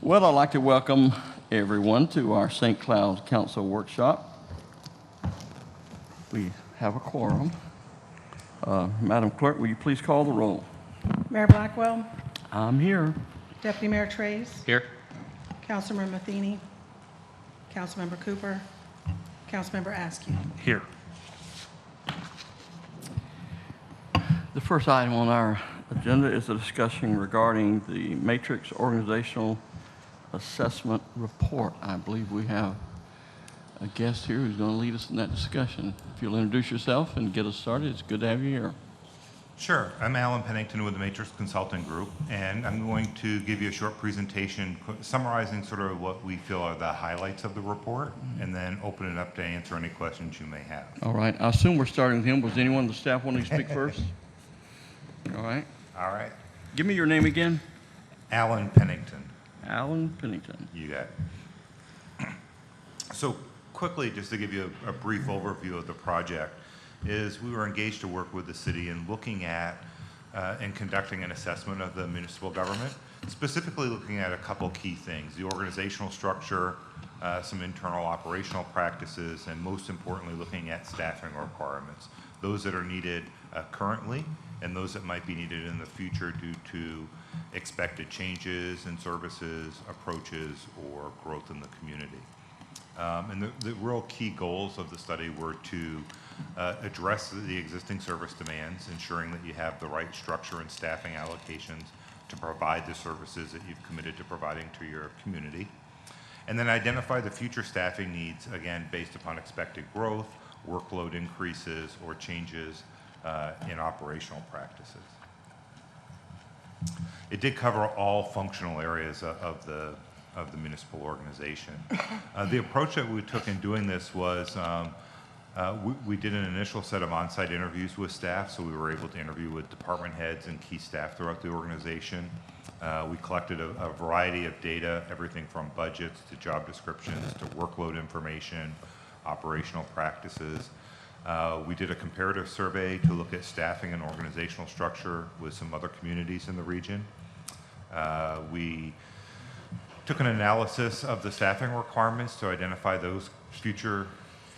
Well, I'd like to welcome everyone to our St. Cloud Council Workshop. We have a quorum. Madam Clerk, will you please call the roll? Mayor Blackwell, I'm here. Deputy Mayor Trace, Here. Councilmember Matheny, Councilmember Cooper, Councilmember Askew. Here. The first item on our agenda is a discussion regarding the Matrix Organizational Assessment Report. I believe we have a guest here who's going to lead us in that discussion. If you'll introduce yourself and get us started, it's good to have you here. Sure. I'm Alan Pennington with the Matrix Consulting Group, and I'm going to give you a short presentation summarizing sort of what we feel are the highlights of the report, and then open it up to answer any questions you may have. All right. I assume we're starting with him. Was anyone on the staff want to speak first? All right. All right. Give me your name again. Alan Pennington. Alan Pennington. You got it. So quickly, just to give you a brief overview of the project, is we were engaged to work with the city in looking at and conducting an assessment of the municipal government, specifically looking at a couple key things: the organizational structure, some internal operational practices, and most importantly, looking at staffing requirements, those that are needed currently and those that might be needed in the future due to expected changes in services, approaches, or growth in the community. And the real key goals of the study were to address the existing service demands, ensuring that you have the right structure and staffing allocations to provide the services that you've committed to providing to your community, and then identify the future staffing needs, again, based upon expected growth, workload increases, or changes in operational practices. It did cover all functional areas of the municipal organization. The approach that we took in doing this was we did an initial set of on-site interviews with staff, so we were able to interview with department heads and key staff throughout the organization. We collected a variety of data, everything from budgets to job descriptions to workload information, operational practices. We did a comparative survey to look at staffing and organizational structure with some other communities in the region. We took an analysis of the staffing requirements to identify those future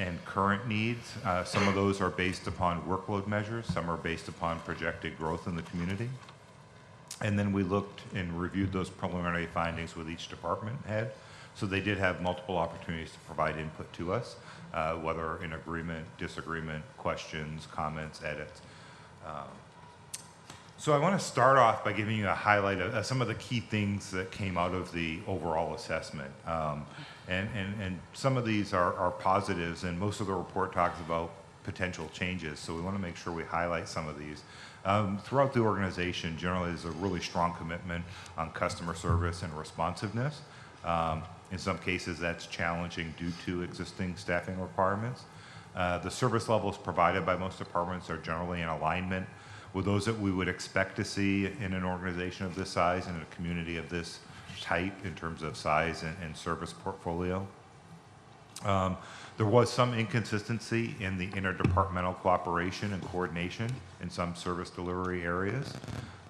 and current needs. Some of those are based upon workload measures, some are based upon projected growth in the community. And then we looked and reviewed those preliminary findings with each department head. So they did have multiple opportunities to provide input to us, whether in agreement, disagreement, questions, comments, edits. So I want to start off by giving you a highlight of some of the key things that came out of the overall assessment. And some of these are positives, and most of the report talks about potential changes, so we want to make sure we highlight some of these. Throughout the organization, generally there's a really strong commitment on customer service and responsiveness. In some cases that's challenging due to existing staffing requirements. The service levels provided by most departments are generally in alignment with those that we would expect to see in an organization of this size and in a community of this type in terms of size and service portfolio. There was some inconsistency in the interdepartmental cooperation and coordination in some service delivery areas.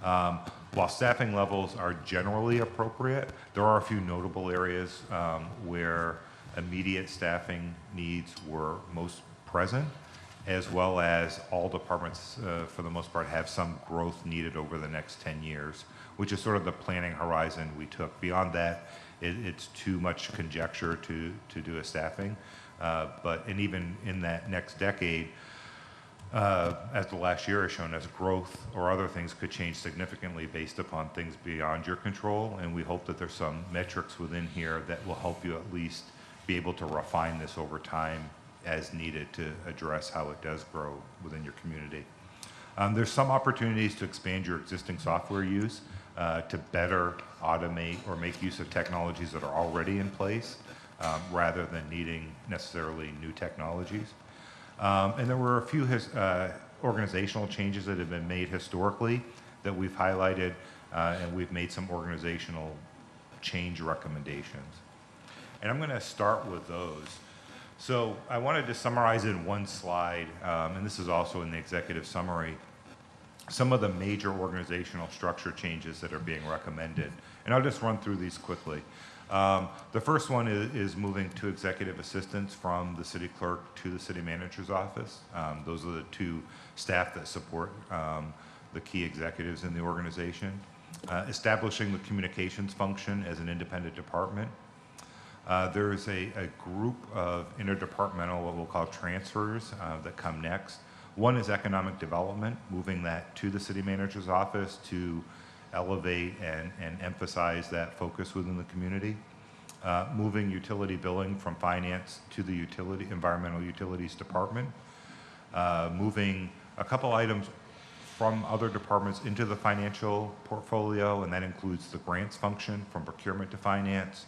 While staffing levels are generally appropriate, there are a few notable areas where immediate staffing needs were most present, as well as all departments, for the most part, have some growth needed over the next 10 years, which is sort of the planning horizon we took. Beyond that, it's too much conjecture to do a staffing. And even in that next decade, as the last year has shown, as growth or other things could change significantly based upon things beyond your control, and we hope that there's some metrics within here that will help you at least be able to refine this over time as needed to address how it does grow within your community. There's some opportunities to expand your existing software use to better automate or make use of technologies that are already in place rather than needing necessarily new technologies. And there were a few organizational changes that have been made historically that we've highlighted, and we've made some organizational change recommendations. And I'm going to start with those. So I wanted to summarize in one slide, and this is also in the executive summary, some of the major organizational structure changes that are being recommended. And I'll just run through these quickly. The first one is moving to executive assistants from the city clerk to the city manager's office. Those are the two staff that support the key executives in the organization. Establishing the communications function as an independent department. There is a group of interdepartmental, what we'll call transfers, that come next. One is economic development, moving that to the city manager's office to elevate and emphasize that focus within the community. Moving utility billing from finance to the environmental utilities department. Moving a couple items from other departments into the financial portfolio, and that includes the grants function from procurement to finance,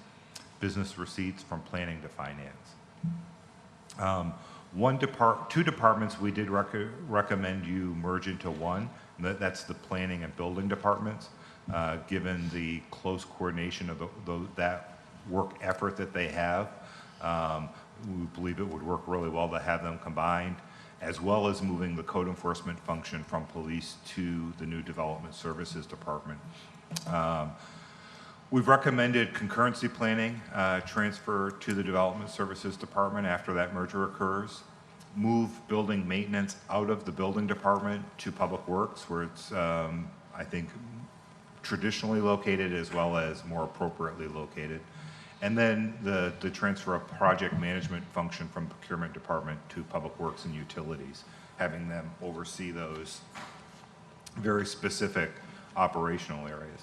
business receipts from planning to finance. Two departments we did recommend you merge into one. That's the planning and building departments, given the close coordination of that work effort that they have. We believe it would work really well to have them combined, as well as moving the code enforcement function from police to the new development services department. We've recommended concurrency planning transfer to the development services department after that merger occurs. Move building maintenance out of the building department to public works, where it's, I think, traditionally located as well as more appropriately located. And then the transfer of project management function from procurement department to public works and utilities, having them oversee those very specific operational areas.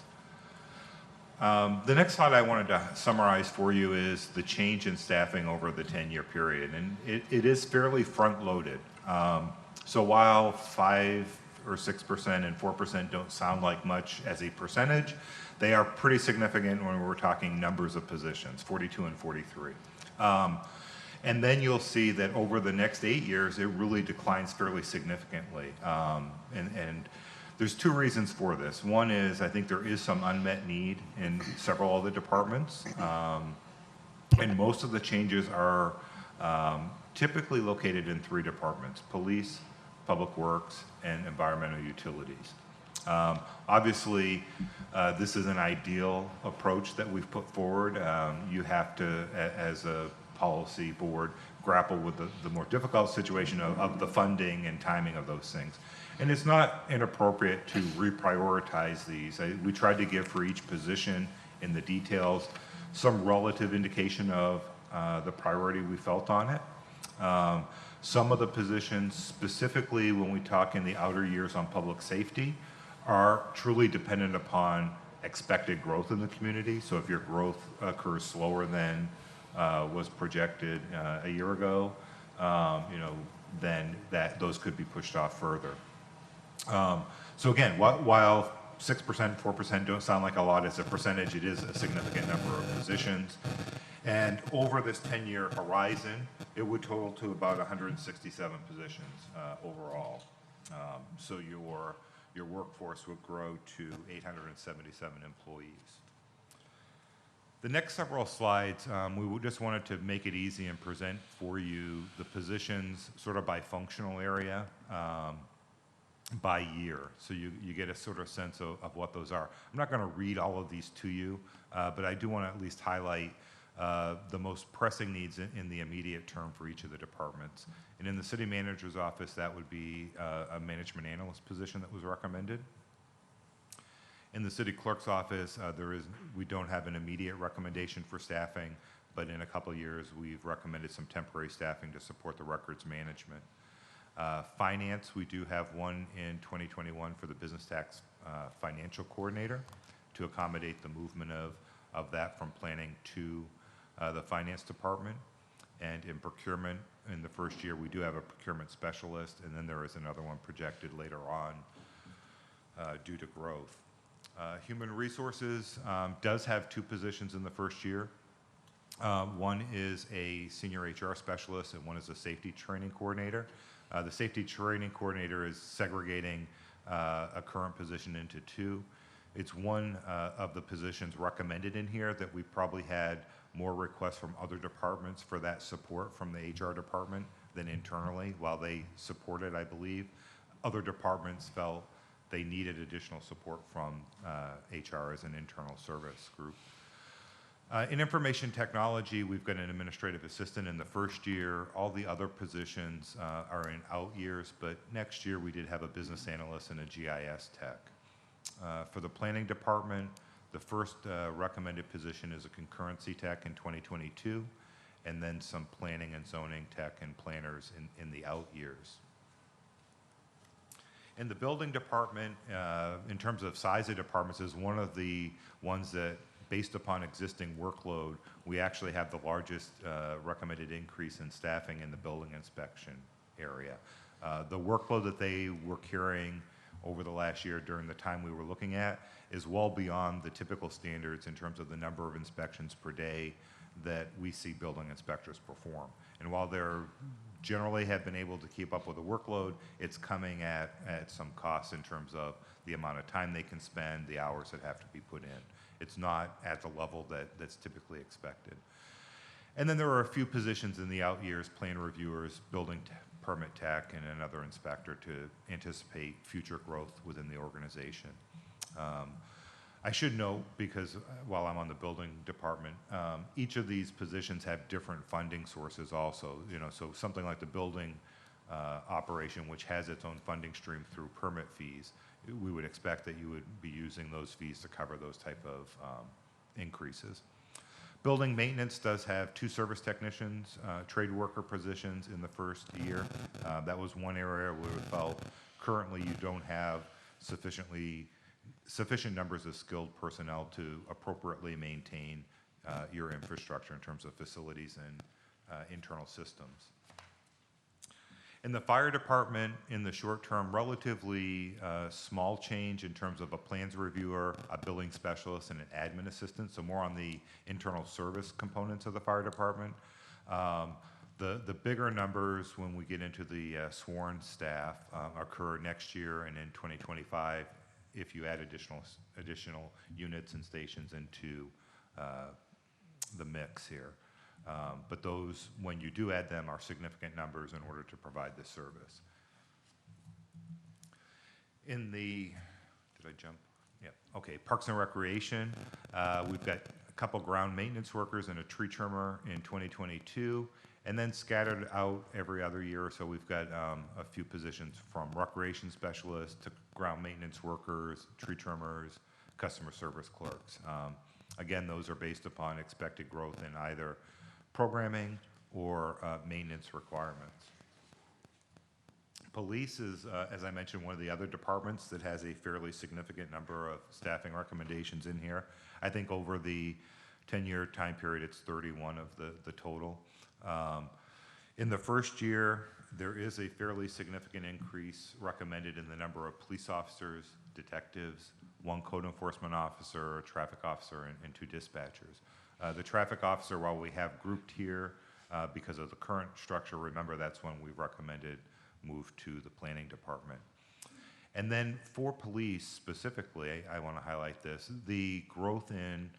The next slide I wanted to summarize for you is the change in staffing over the 10-year period, and it is fairly front-loaded. So while 5 or 6% and 4% don't sound like much as a percentage, they are pretty significant when we're talking numbers of positions, 42 and 43. And then you'll see that over the next 8 years, it really declines fairly significantly. And there's two reasons for this. One is I think there is some unmet need in several other departments. And most of the changes are typically located in 3 departments: police, public works, and environmental utilities. Obviously, this is an ideal approach that we've put forward. You have to, as a policy board, grapple with the more difficult situation of the funding and timing of those things. And it's not inappropriate to reprioritize these. We tried to give for each position in the details some relative indication of the priority we felt on it. Some of the positions, specifically when we talk in the outer years on public safety, are truly dependent upon expected growth in the community. So if your growth occurs slower than was projected a year ago, then those could be pushed off further. So again, while 6%, 4% don't sound like a lot as a percentage, it is a significant number of positions. And over this 10-year horizon, it would total to about 167 positions overall. So your workforce would grow to 877 employees. The next several slides, we just wanted to make it easy and present for you the positions sort of by functional area, by year, so you get a sort of sense of what those are. I'm not going to read all of these to you, but I do want to at least highlight the most pressing needs in the immediate term for each of the departments. And in the city manager's office, that would be a management analyst position that was recommended. In the city clerk's office, we don't have an immediate recommendation for staffing, but in a couple of years, we've recommended some temporary staffing to support the records management. Finance, we do have one in 2021 for the business tax financial coordinator to accommodate the movement of that from planning to the finance department. And in procurement, in the first year, we do have a procurement specialist, and then there is another one projected later on due to growth. Human resources does have 2 positions in the first year. One is a senior HR specialist, and one is a safety training coordinator. The safety training coordinator is segregating a current position into 2. It's one of the positions recommended in here that we probably had more requests from other departments for that support from the HR department than internally. While they support it, I believe, other departments felt they needed additional support from HR as an internal service group. In information technology, we've got an administrative assistant in the first year. All the other positions are in out years, but next year we did have a business analyst and a GIS tech. For the planning department, the first recommended position is a concurrency tech in 2022, and then some planning and zoning tech and planners in the out years. In the building department, in terms of size of departments, is one of the ones that, based upon existing workload, we actually have the largest recommended increase in staffing in the building inspection area. The workload that they were carrying over the last year during the time we were looking at is well beyond the typical standards in terms of the number of inspections per day that we see building inspectors perform. And while they're generally have been able to keep up with the workload, it's coming at some cost in terms of the amount of time they can spend, the hours that have to be put in. It's not at the level that's typically expected. And then there are a few positions in the out years, plan reviewers, building permit tech, and another inspector to anticipate future growth within the organization. I should note, because while I'm on the building department, each of these positions have different funding sources also. So something like the building operation, which has its own funding stream through permit fees, we would expect that you would be using those fees to cover those type of increases. Building maintenance does have 2 service technicians, trade worker positions in the first year. That was one area where we felt currently you don't have sufficient numbers of skilled personnel to appropriately maintain your infrastructure in terms of facilities and internal systems. In the fire department, in the short term, relatively small change in terms of a plans reviewer, a billing specialist, and an admin assistant, so more on the internal service components of the fire department. The bigger numbers when we get into the sworn staff occur next year and in 2025 if you add additional units and stations into the mix here. But those, when you do add them, are significant numbers in order to provide this service. In the, did I jump? Yeah, okay, Parks and Recreation, we've got a couple ground maintenance workers and a tree trimmer in 2022, and then scattered out every other year or so, we've got a few positions from recreation specialists to ground maintenance workers, tree trimmers, customer service clerks. Again, those are based upon expected growth in either programming or maintenance requirements. Police is, as I mentioned, one of the other departments that has a fairly significant number of staffing recommendations in here. I think over the 10-year time period, it's 31 of the total. In the first year, there is a fairly significant increase recommended in the number of police officers, detectives, 1 code enforcement officer, a traffic officer, and 2 dispatchers. The traffic officer, while we have grouped here because of the current structure, remember that's when we recommended move to the planning department. And then for police specifically, I want to highlight this, the growth in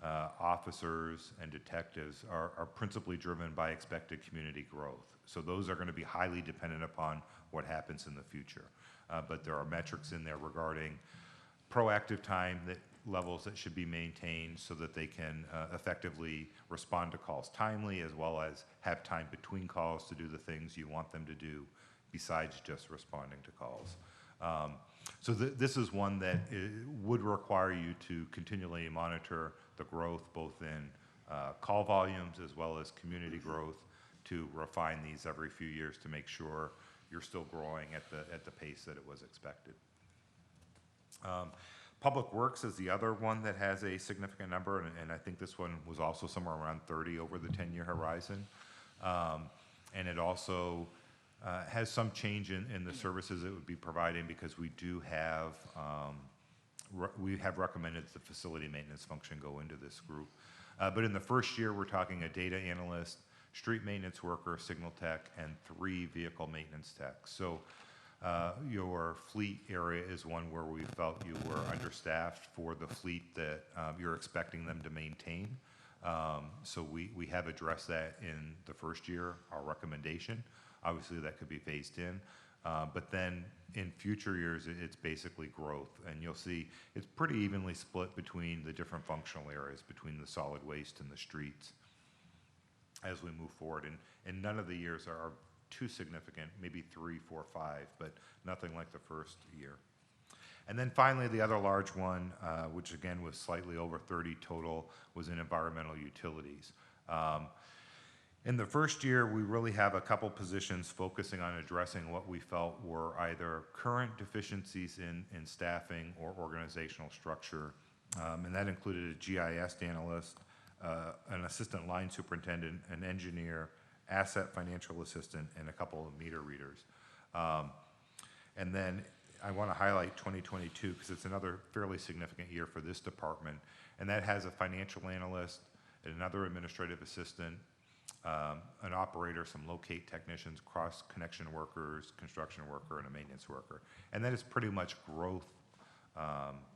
officers and detectives are principally driven by expected community growth. So those are going to be highly dependent upon what happens in the future. But there are metrics in there regarding proactive time levels that should be maintained so that they can effectively respond to calls timely, as well as have time between calls to do the things you want them to do besides just responding to calls. So this is one that would require you to continually monitor the growth both in call volumes as well as community growth to refine these every few years to make sure you're still growing at the pace that it was expected. Public Works is the other one that has a significant number, and I think this one was also somewhere around 30 over the 10-year horizon. And it also has some change in the services it would be providing because we do have, we have recommended the facility maintenance function go into this group. But in the first year, we're talking a data analyst, street maintenance worker, signal tech, and 3 vehicle maintenance techs. So your fleet area is one where we felt you were understaffed for the fleet that you're expecting them to maintain. So we have addressed that in the first year, our recommendation. Obviously, that could be phased in. But then in future years, it's basically growth. And you'll see it's pretty evenly split between the different functional areas, between the solid waste and the streets as we move forward. And none of the years are too significant, maybe 3, 4, 5, but nothing like the first year. And then finally, the other large one, which again was slightly over 30 total, was in environmental utilities. In the first year, we really have a couple positions focusing on addressing what we felt were either current deficiencies in staffing or organizational structure. And that included a GIS analyst, an assistant line superintendent, an engineer, asset financial assistant, and a couple of meter readers. And then I want to highlight 2022 because it's another fairly significant year for this department. And that has a financial analyst, another administrative assistant, an operator, some locate technicians, cross-connection workers, construction worker, and a maintenance worker. And that is pretty much growth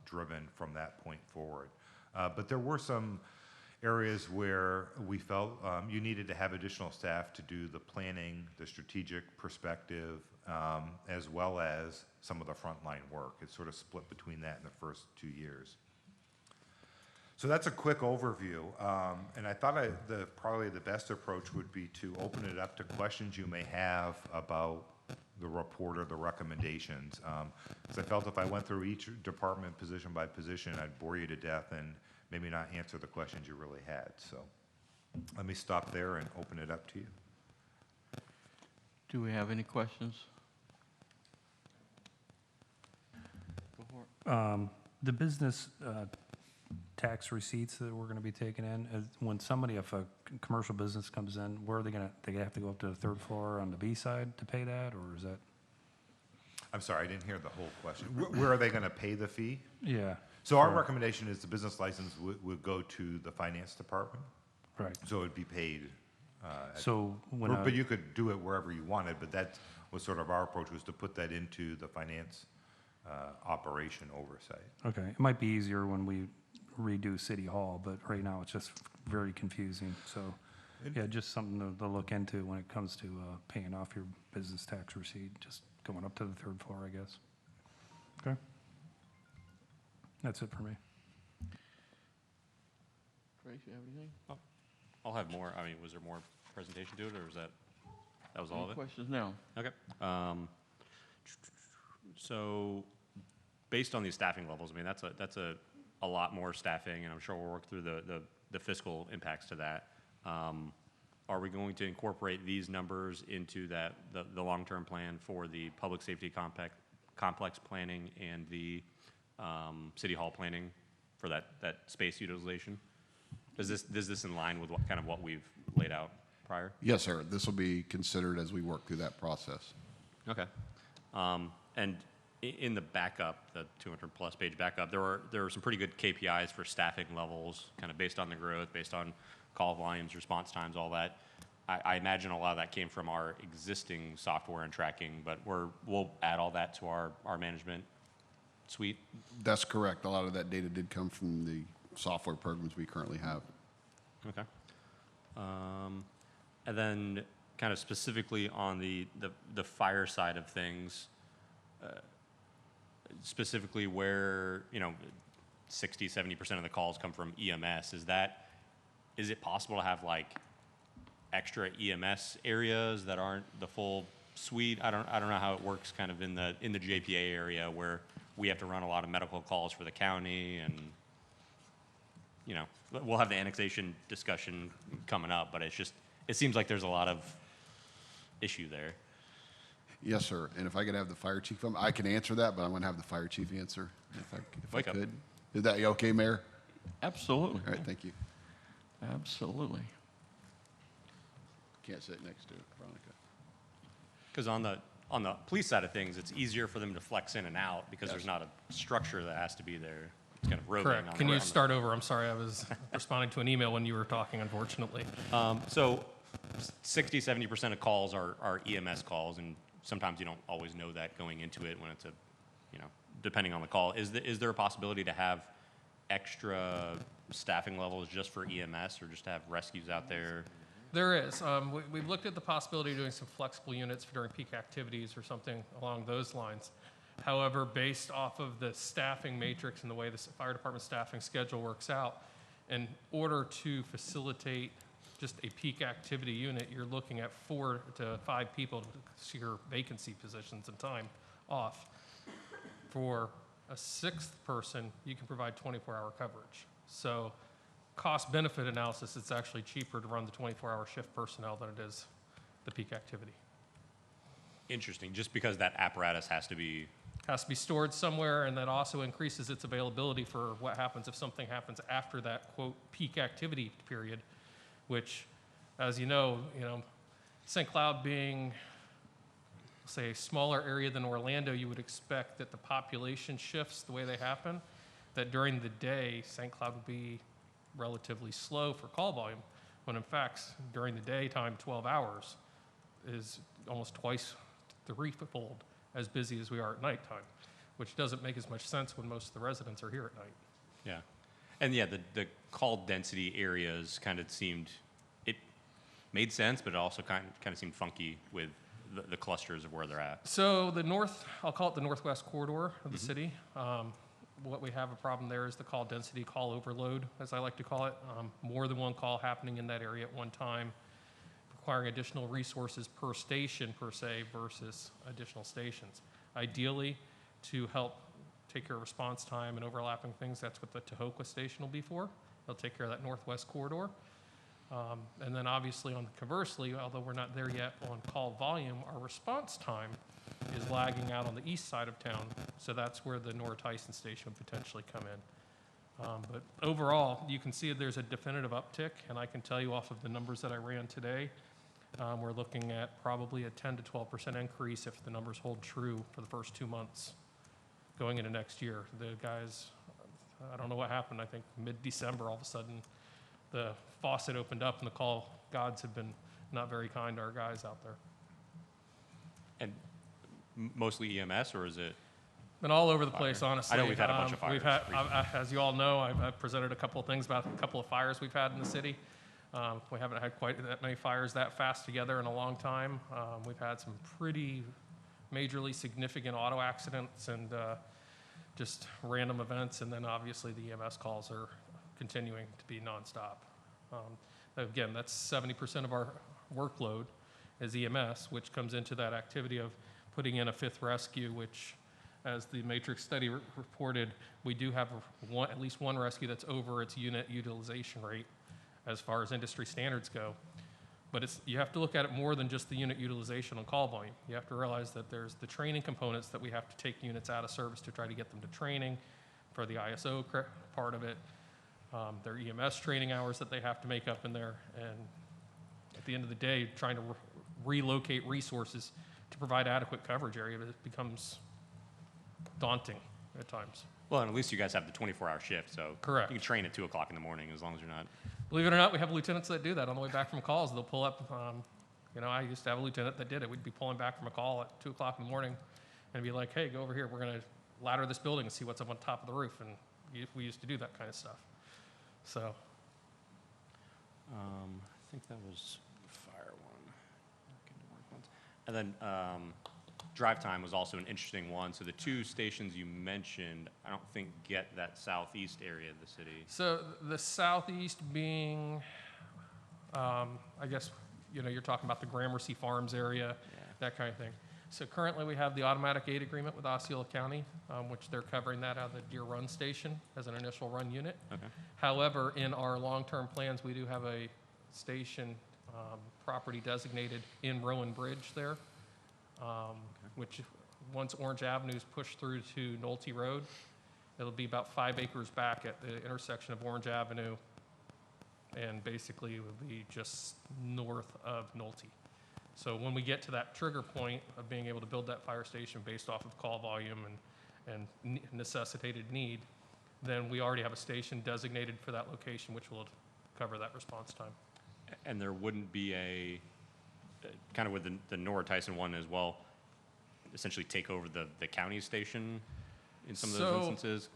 driven from that point forward. But there were some areas where we felt you needed to have additional staff to do the planning, the strategic perspective, as well as some of the frontline work. It's sort of split between that in the first 2 years. So that's a quick overview, and I thought probably the best approach would be to open it up to questions you may have about the report or the recommendations. Because I felt if I went through each department position by position, I'd bore you to death and maybe not answer the questions you really had. So let me stop there and open it up to you. Do we have any questions? Go for it. The business tax receipts that we're going to be taking in, when somebody, if a commercial business comes in, where are they have to go up to the third floor on the B side to pay that, or is that? I'm sorry, I didn't hear the whole question. Where are they going to pay the fee? Yeah. So our recommendation is the business license would go to the finance department. Right. So it would be paid. So when But you could do it wherever you wanted, but that was sort of our approach, was to put that into the finance operation oversight. okay, it might be easier when we redo City Hall, but right now it's just very confusing. So, yeah, just something to look into when it comes to paying off your business tax receipt, just going up to the third floor, I guess. Okay. That's it for me. Trace, you have anything? I'll have more. I mean, was there more presentation to it, or was that was all Any of it? questions now? Okay. So based on these staffing levels, I mean, that's a lot more staffing, and I'm sure we'll work through the fiscal impacts to that. Are we going to incorporate these numbers into the long-term plan for the public safety complex planning and the City Hall planning for that space utilization? Is this in line with what we've laid out prior? Yes, sir. This will be considered as we work through that process. Okay. And in the backup, the 200-plus page backup, there were some pretty good KPIs for staffing levels, kind of based on the growth, based on call volumes, response times, all that. I imagine a lot of that came from our existing software and tracking, but we'll add all that to our management suite. That's correct. A lot of that data did come from the software programs we currently have. Okay. And then kind of specifically on the fire side of things, specifically where, 60, 70% of the calls come from EMS, is it possible to have like extra EMS areas that aren't the full suite? I don't know how it works kind of in the JPA area where we have to run a lot of medical calls for the county, and we'll have the annexation discussion coming up, but it seems like there's a lot of issue there. Yes, sir. And if I could have the fire chief come, I can answer that, but I'm going to have the fire chief answer if I Wake up. could. Is that okay, Mayor? Absolutely. All right, thank you. Absolutely. Can't sit next to Veronica. Because on the police side of things, it's easier for them to flex in and out because there's not a structure that has to be there. It's kind of roving. Correct. Can you start over? I'm sorry, I was responding to an email when you were talking, unfortunately. So 60, 70% of calls are EMS calls, and sometimes you don't always know that going into it when it's depending on the call. Is there a possibility to have extra staffing levels just for EMS, or just to have rescues out there There is. We've looked at the possibility of doing some flexible units during peak activities or something along those lines. However, based off of the staffing matrix and the way the fire department staffing schedule works out, in order to facilitate just a peak activity unit, you're looking at 4 to 5 people to secure vacancy positions and time off. For a 6th person, you can provide 24-hour coverage. So cost-benefit analysis, it's actually cheaper to run the 24-hour shift personnel than it is the peak activity. Interesting, just because that apparatus has to be, Has to be stored somewhere, and that also increases its availability for what happens if something happens after that, quote, peak activity period, which, as you know, St. Cloud being, say, a smaller area than Orlando, you would expect that the population shifts the way they happen, that during the day, St. Cloud would be relatively slow for call volume, when in fact, during the daytime, 12 hours is almost twice, threefold as busy as we are at nighttime, which doesn't make as much sense when most of the residents are here at night. yeah. And yeah, the call density areas kind of seemed, it made sense, but it also kind of seemed funky with the clusters of where they're at. So the north, I'll call it the northwest corridor of the city. What we have a problem there is the call density, call overload, as I like to call it. More than one call happening in that area at one time, requiring additional resources per station per se versus additional stations. Ideally, to help take care of response time and overlapping things, that's what the Tahokwa station will be for. They'll take care of that northwest corridor. And then obviously conversely, although we're not there yet on call volume, our response time is lagging out on the east side of town. So that's where the Nora Tyson station would potentially come in. But overall, you can see there's a definitive uptick, and I can tell you off of the numbers that I ran today, we're looking at probably a 10 to 12% increase if the numbers hold true for the first 2 months going into next year. The guys, I don't know what happened, I think mid-December, all of a sudden, the faucet opened up and the call gods have been not very kind to our guys out there. And mostly EMS, or is it? Been all over the place, honestly. I know we've had a bunch of fires We've had, recently. as you all know, I've presented a couple of things about a couple of fires we've had in the city. We haven't had quite that many fires that fast together in a long time. We've had some pretty majorly significant auto accidents and just random events, and then obviously the EMS calls are continuing to be nonstop. Again, that's 70% of our workload is EMS, which comes into that activity of putting in a 5th rescue, which, as the Matrix study reported, we do have at least one rescue that's over its unit utilization rate as far as industry standards go. But you have to look at it more than just the unit utilization on call volume. You have to realize that there's the training components that we have to take units out of service to try to get them to training for the ISO part of it. Their EMS training hours that they have to make up in there. And at the end of the day, trying to relocate resources to provide adequate coverage area, it becomes daunting at times. Well, and at least you guys have the 24-hour shift, so Correct. you can train at 2 o'clock in the morning as long as you're not. Believe it or not, we have lieutenants that do that on the way back from calls. They'll pull up, I used to have a lieutenant that did it. We'd be pulling back from a call at 2 o'clock in the morning and be like, hey, go over here. We're going to ladder this building and see what's up on top of the roof. And we used to do that kind of stuff. So, I think that was fire one. And then drive time was also an interesting one. So the 2 stations you mentioned, I don't think get that southeast area of the city. so the southeast being, I guess, you're talking about the Gramercy Farms area, that kind of thing. So currently we have the automatic aid agreement with Osceola County, which they're covering that out of the Deer Run station as an initial run unit. Okay. However, in our long-term plans, we do have a station property designated in Rowan Bridge there, which once Orange Avenue is pushed through to Nolte Road, it'll be about 5 acres back at the intersection of Orange Avenue, and basically it would be just north of Nolte. So when we get to that trigger point of being able to build that fire station based off of call volume and necessitated need, then we already have a station designated for that location, which will cover that response time. And there wouldn't be a, kind of with the Nora Tyson one as well, essentially take over the county station in some of those So- instances?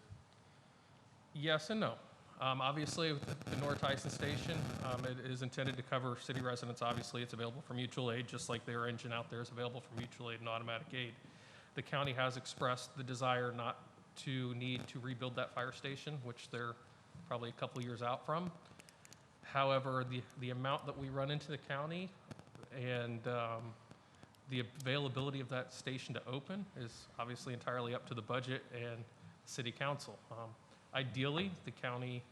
Yes and no. Obviously, with the North Tyson Station, it is intended to cover city residents. Obviously, it's available for mutual aid, just like their engine out there is available for mutual aid and automatic aid. The county has expressed the desire not to need to rebuild that fire station, which they're probably a couple years out from. However, the amount that we run into the county and the availability of that station to open is obviously entirely up to the budget and city council. Ideally, the county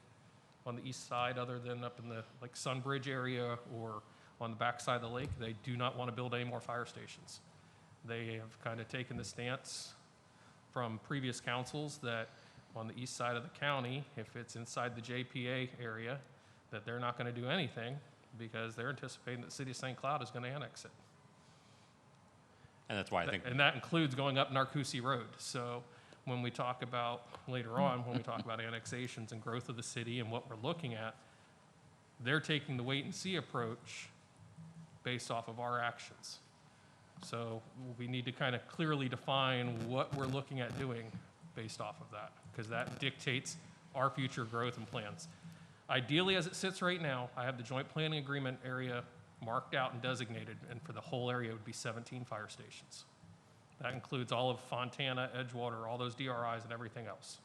on the east side, other than up in the like Sunbridge area or on the back side of the lake, they do not want to build any more fire stations. They have kind of taken the stance from previous councils that on the east side of the county, if it's inside the JPA area, that they're not going to do anything because they're anticipating that the city of St. Cloud is going to annex it. And that's why I think, And that includes going up Narcoossee Road. So when we talk about, later on, when we talk about annexations and growth of the city and what we're looking at, they're taking the wait and see approach based off of our actions. So we need to kind of clearly define what we're looking at doing based off of that, because that dictates our future growth and plans. Ideally, as it sits right now, I have the joint planning agreement area marked out and designated, and for the whole area, it would be 17 fire stations. That includes all of Fontana, Edgewater, all those DRIs and everything else.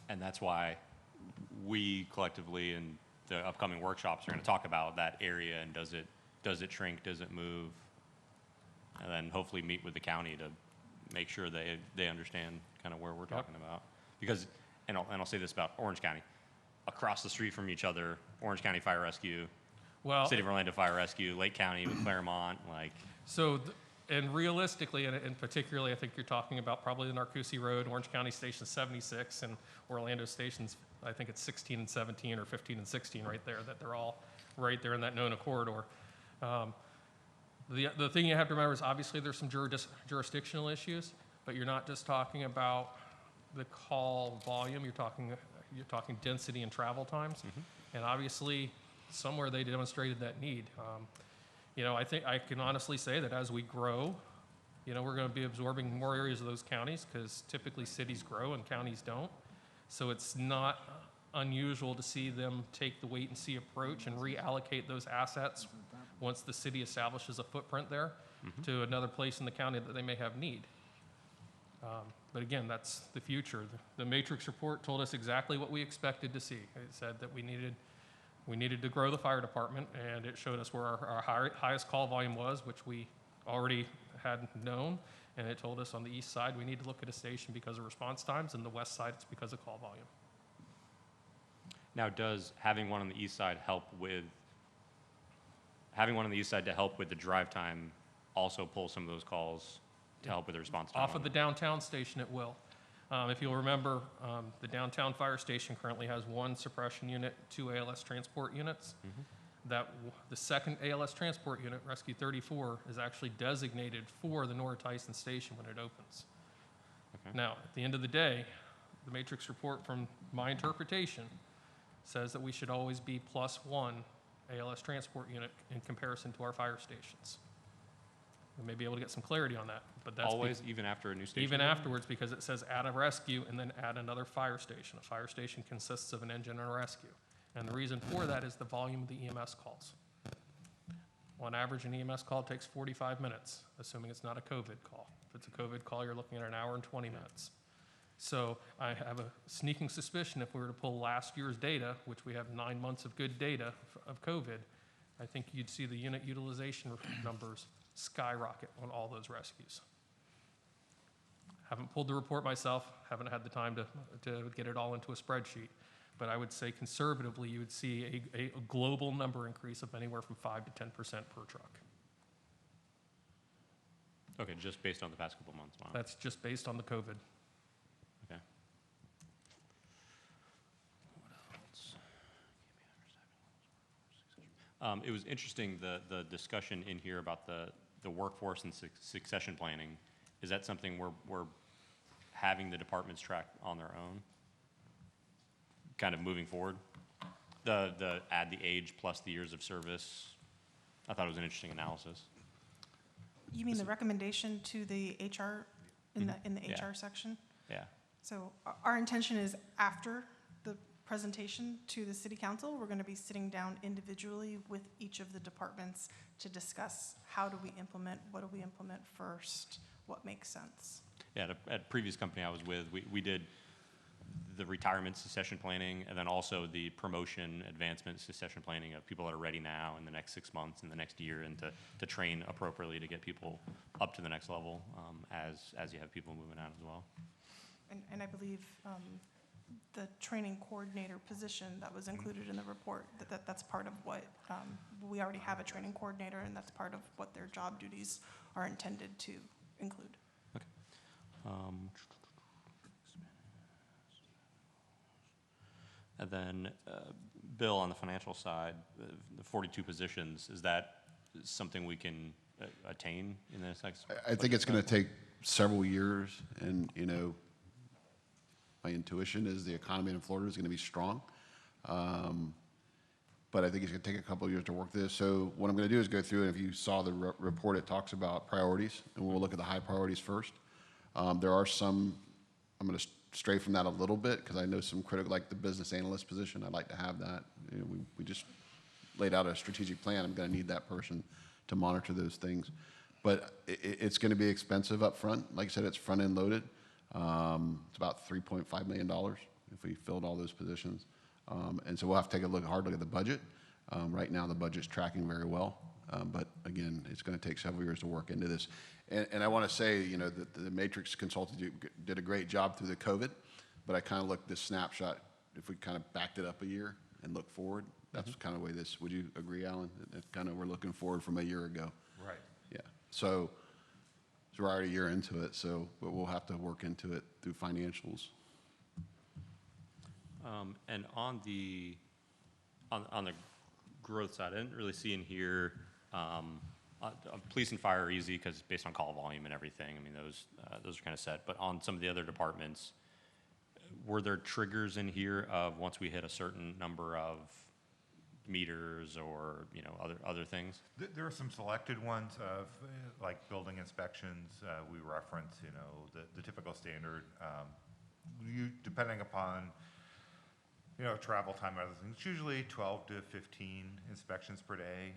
and that's why we collectively in the upcoming workshops are going to talk about that area and does it shrink, does it move? And then hopefully meet with the county to make sure they understand kind of where we're talking about. Because, and I'll say this about Orange County, across the street from each other, Orange County Fire Rescue, Well, City of Orlando Fire Rescue, Lake County with Claremont, like, so, and realistically, and particularly, I think you're talking about probably the Narcoossee Road, Orange County Station 76, and Orlando Stations, I think it's 16 and 17 or 15 and 16 right there, that they're all right there in that Nona corridor. The thing you have to remember is obviously there's some jurisdictional issues, but you're not just talking about the call volume, you're talking density and travel times. And obviously, somewhere they demonstrated that need. I think I can honestly say that as we grow, we're going to be absorbing more areas of those counties because typically cities grow and counties don't. So it's not unusual to see them take the wait and see approach and reallocate those assets once the city establishes a footprint there to another place in the county that they may have need. But again, that's the future. The Matrix report told us exactly what we expected to see. It said that we needed to grow the fire department, and it showed us where our highest call volume was, which we already had known, and it told us on the east side we need to look at a station because of response times, and the west side it's because of call volume. now does having one on the east side to help with the drive time also pull some of those calls to help with the response time? Off of the downtown station, it will. If you'll remember, the downtown fire station currently has one suppression unit, 2 ALS transport units. The second ALS transport unit, Rescue 34, is actually designated for the North Tyson station when it opens. Okay. Now, at the end of the day, the Matrix report, from my interpretation, says that we should always be +1 ALS transport unit in comparison to our fire stations. We may be able to get some clarity on that, but that's Always, even after a new station? even afterwards, because it says add a rescue and then add another fire station. A fire station consists of an engine and a rescue. And the reason for that is the volume of the EMS calls. On average, an EMS call takes 45 minutes, assuming it's not a COVID call. If it's a COVID call, you're looking at an hour and 20 minutes. So I have a sneaking suspicion if we were to pull last year's data, which we have 9 months of good data of COVID, I think you'd see the unit utilization numbers skyrocket on all those rescues. Haven't pulled the report myself, haven't had the time to get it all into a spreadsheet, but I would say conservatively, you would see a global number increase of anywhere from 5 to 10% per truck. Okay, just based on the past couple months, wow. That's just based on the COVID. Okay. It was interesting, the discussion in here about the workforce and succession planning. Is that something we're having the departments track on their own, kind of moving forward? The add the age plus the years of service. I thought it was an interesting analysis. You mean the recommendation to the HR, in the Yeah. HR section? Yeah. So our intention is after presentation to the city council. We're going to be sitting down individually with each of the departments to discuss how do we implement, what do we implement first, what makes sense. Yeah, at a previous company I was with, we did the retirement succession planning, and then also the promotion advancement succession planning of people that are ready now in the next 6 months, in the next year, and to train appropriately to get people up to the next level as you have people moving out as well. And I believe the training coordinator position that was included in the report, that's part of what, we already have a training coordinator, and that's part of what their job duties are intended to include. And then, Bill, on the financial side, the 42 positions, is that something we can attain in the next? I think it's going to take several years, and, you know, my intuition is the economy in Florida is going to be strong. But I think it's going to take a couple of years to work this. So what I'm going to do is go through, and if you saw the report, it talks about priorities, and we'll look at the high priorities first. There are some, I'm going to stray from that a little bit, because I know some critical, like the business analyst position, I'd like to have that. You know, we just laid out a strategic plan. I'm going to need that person to monitor those things. But it's going to be expensive up front. Like I said, it's front-end loaded. It's about $3.5 million if we filled all those positions. And so we'll have to take a hard look at the budget. Right now, the budget's tracking very well. But again, it's going to take several years to work into this. And I want to say, you know, that the Matrix consultant did a great job through the COVID, but I kind of looked at this snapshot, if we kind of backed it up a year and look forward, that's kind of the way this, would you agree, Alan? That kind of, we're looking forward from a year ago. Right. Yeah. So we're already a year into it, so but we'll have to work into it through financials. And on the growth side, I didn't really see in here, police and fire are easy because based on call volume and everything. I mean, those are kind of set. But on some of the other departments, were there triggers in here of once we hit a certain number of meters or, you know, other things? There are some selected ones of, like building inspections, we reference, you know, the typical standard. Depending upon, you know, travel time and other things, it's usually 12 to 15 inspections per day.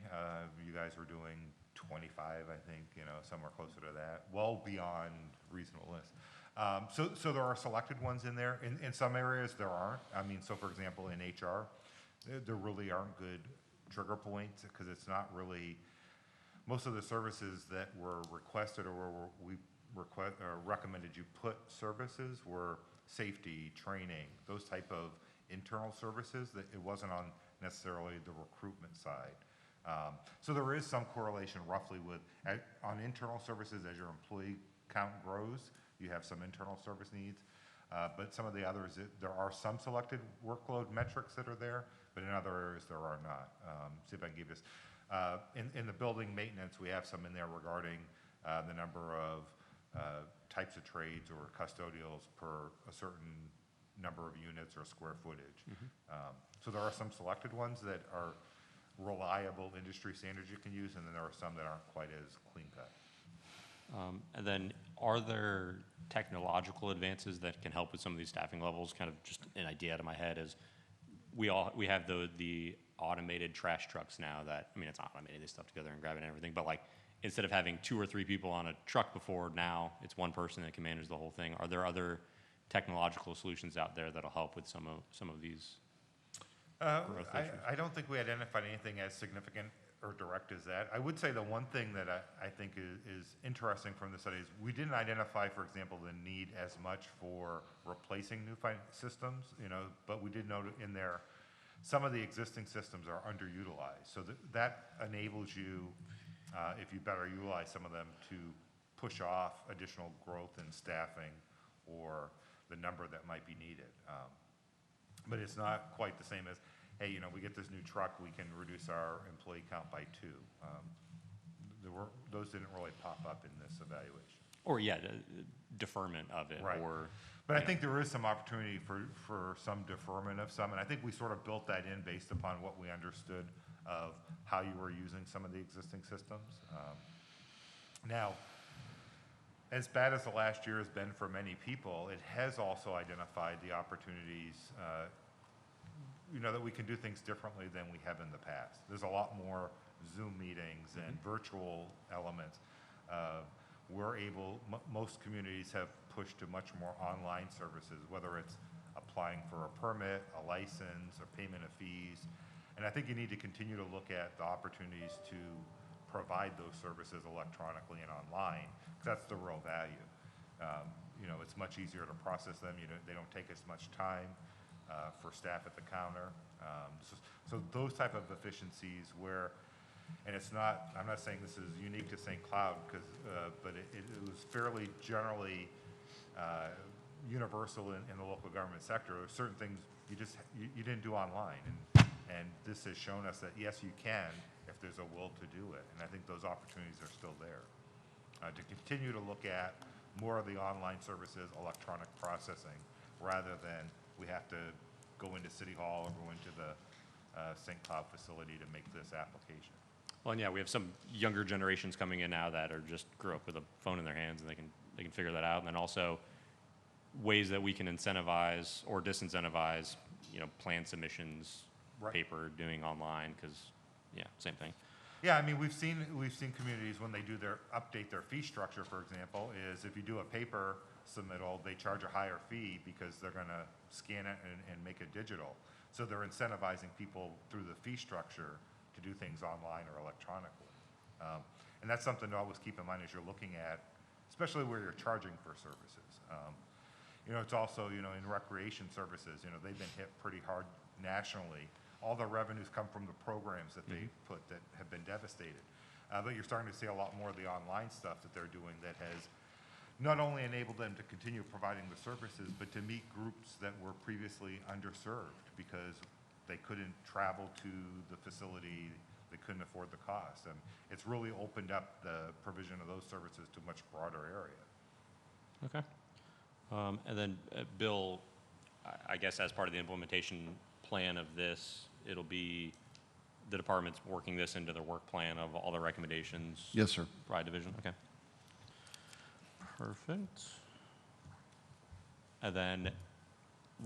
You guys were doing 25, I think, you know, somewhere closer to that, well beyond reasonableness. So there are selected ones in there. In some areas, there aren't. I mean, so for example, in HR, there really aren't good trigger points because it's not really, most of the services that were requested or we recommended you put services were safety, training, those type of internal services, that it wasn't on necessarily the recruitment side. So there is some correlation roughly with, on internal services, as your employee count grows, you have some internal service needs. But some of the others, there are some selected workload metrics that are there, but in other areas there are not. See if I can give this. In the building maintenance, we have some in there regarding the number of types of trades or custodials per a certain number of units or square footage. So there are some selected ones that are reliable industry standards you can use, and then there are some that aren't quite as clean cut. And then are there technological advances that can help with some of these staffing levels? Kind of just an idea out of my head is we have the automated trash trucks now that, I mean, it's not automated, they stuff together and grab it and everything, but like instead of having 2 or 3 people on a truck before, now it's one person that can manage the whole thing. Are there other technological solutions out there that'll help with some of these growth issues? I don't think we identified anything as significant or direct as that. I would say the one thing that I think is interesting from the study is we didn't identify, for example, the need as much for replacing new systems, you know, but we did note in there some of the existing systems are underutilized. So that enables you, if you better utilize some of them, to push off additional growth in staffing or the number that might be needed. But it's not quite the same as, hey, you know, we get this new truck, we can reduce our employee count by 2. Those didn't really pop up in this evaluation. Or yeah, deferment of it, Right. or. But I think there is some opportunity for some deferment of some, and I think we sort of built that in based upon what we understood of how you were using some of the existing systems. Now, as bad as the last year has been for many people, it has also identified the opportunities that we can do things differently than we have in the past. There's a lot more Zoom meetings and virtual elements. Most communities have pushed to much more online services, whether it's applying for a permit, a license, or payment of fees. And I think you need to continue to look at the opportunities to provide those services electronically and online, because that's the real value. It's much easier to process them. They don't take as much time for staff at the counter. So those type of efficiencies and I'm not saying this is unique to St. Cloud, but it was fairly generally universal in the local government sector. There were certain things you didn't do online, and this has shown us that yes, you can if there's a will to do it. And I think those opportunities are still there. To continue to look at more of the online services, electronic processing, rather than we have to go into City Hall or go into the St. Cloud facility to make this application. Well, and yeah, we have some younger generations coming in now that are just grew up with a phone in their hands, and they can figure that out. And then also ways that we can incentivize or disincentivize, plan submissions, Right. paper, doing online, because same thing. Yeah, I mean, we've seen communities when they do update their fee structure, for example, is if you do a paper submittal, they charge a higher fee because they're going to scan it and make it digital. So they're incentivizing people through the fee structure to do things online or electronically. And that's something to always keep in mind as you're looking at, especially where you're charging for services. It's also, in recreation services, they've been hit pretty hard nationally. All the revenues come from the programs that they put that have been devastated. But you're starting to see a lot more of the online stuff that they're doing that has not only enabled them to continue providing the services, but to meet groups that were previously underserved because they couldn't travel to the facility, they couldn't afford the cost. And it's really opened up the provision of those services to a much broader area. Okay. And then, Bill, I guess as part of the implementation plan of this, it'll be the department's working this into their work plan of all the recommendations? Yes, sir. By division, okay. Perfect. And then,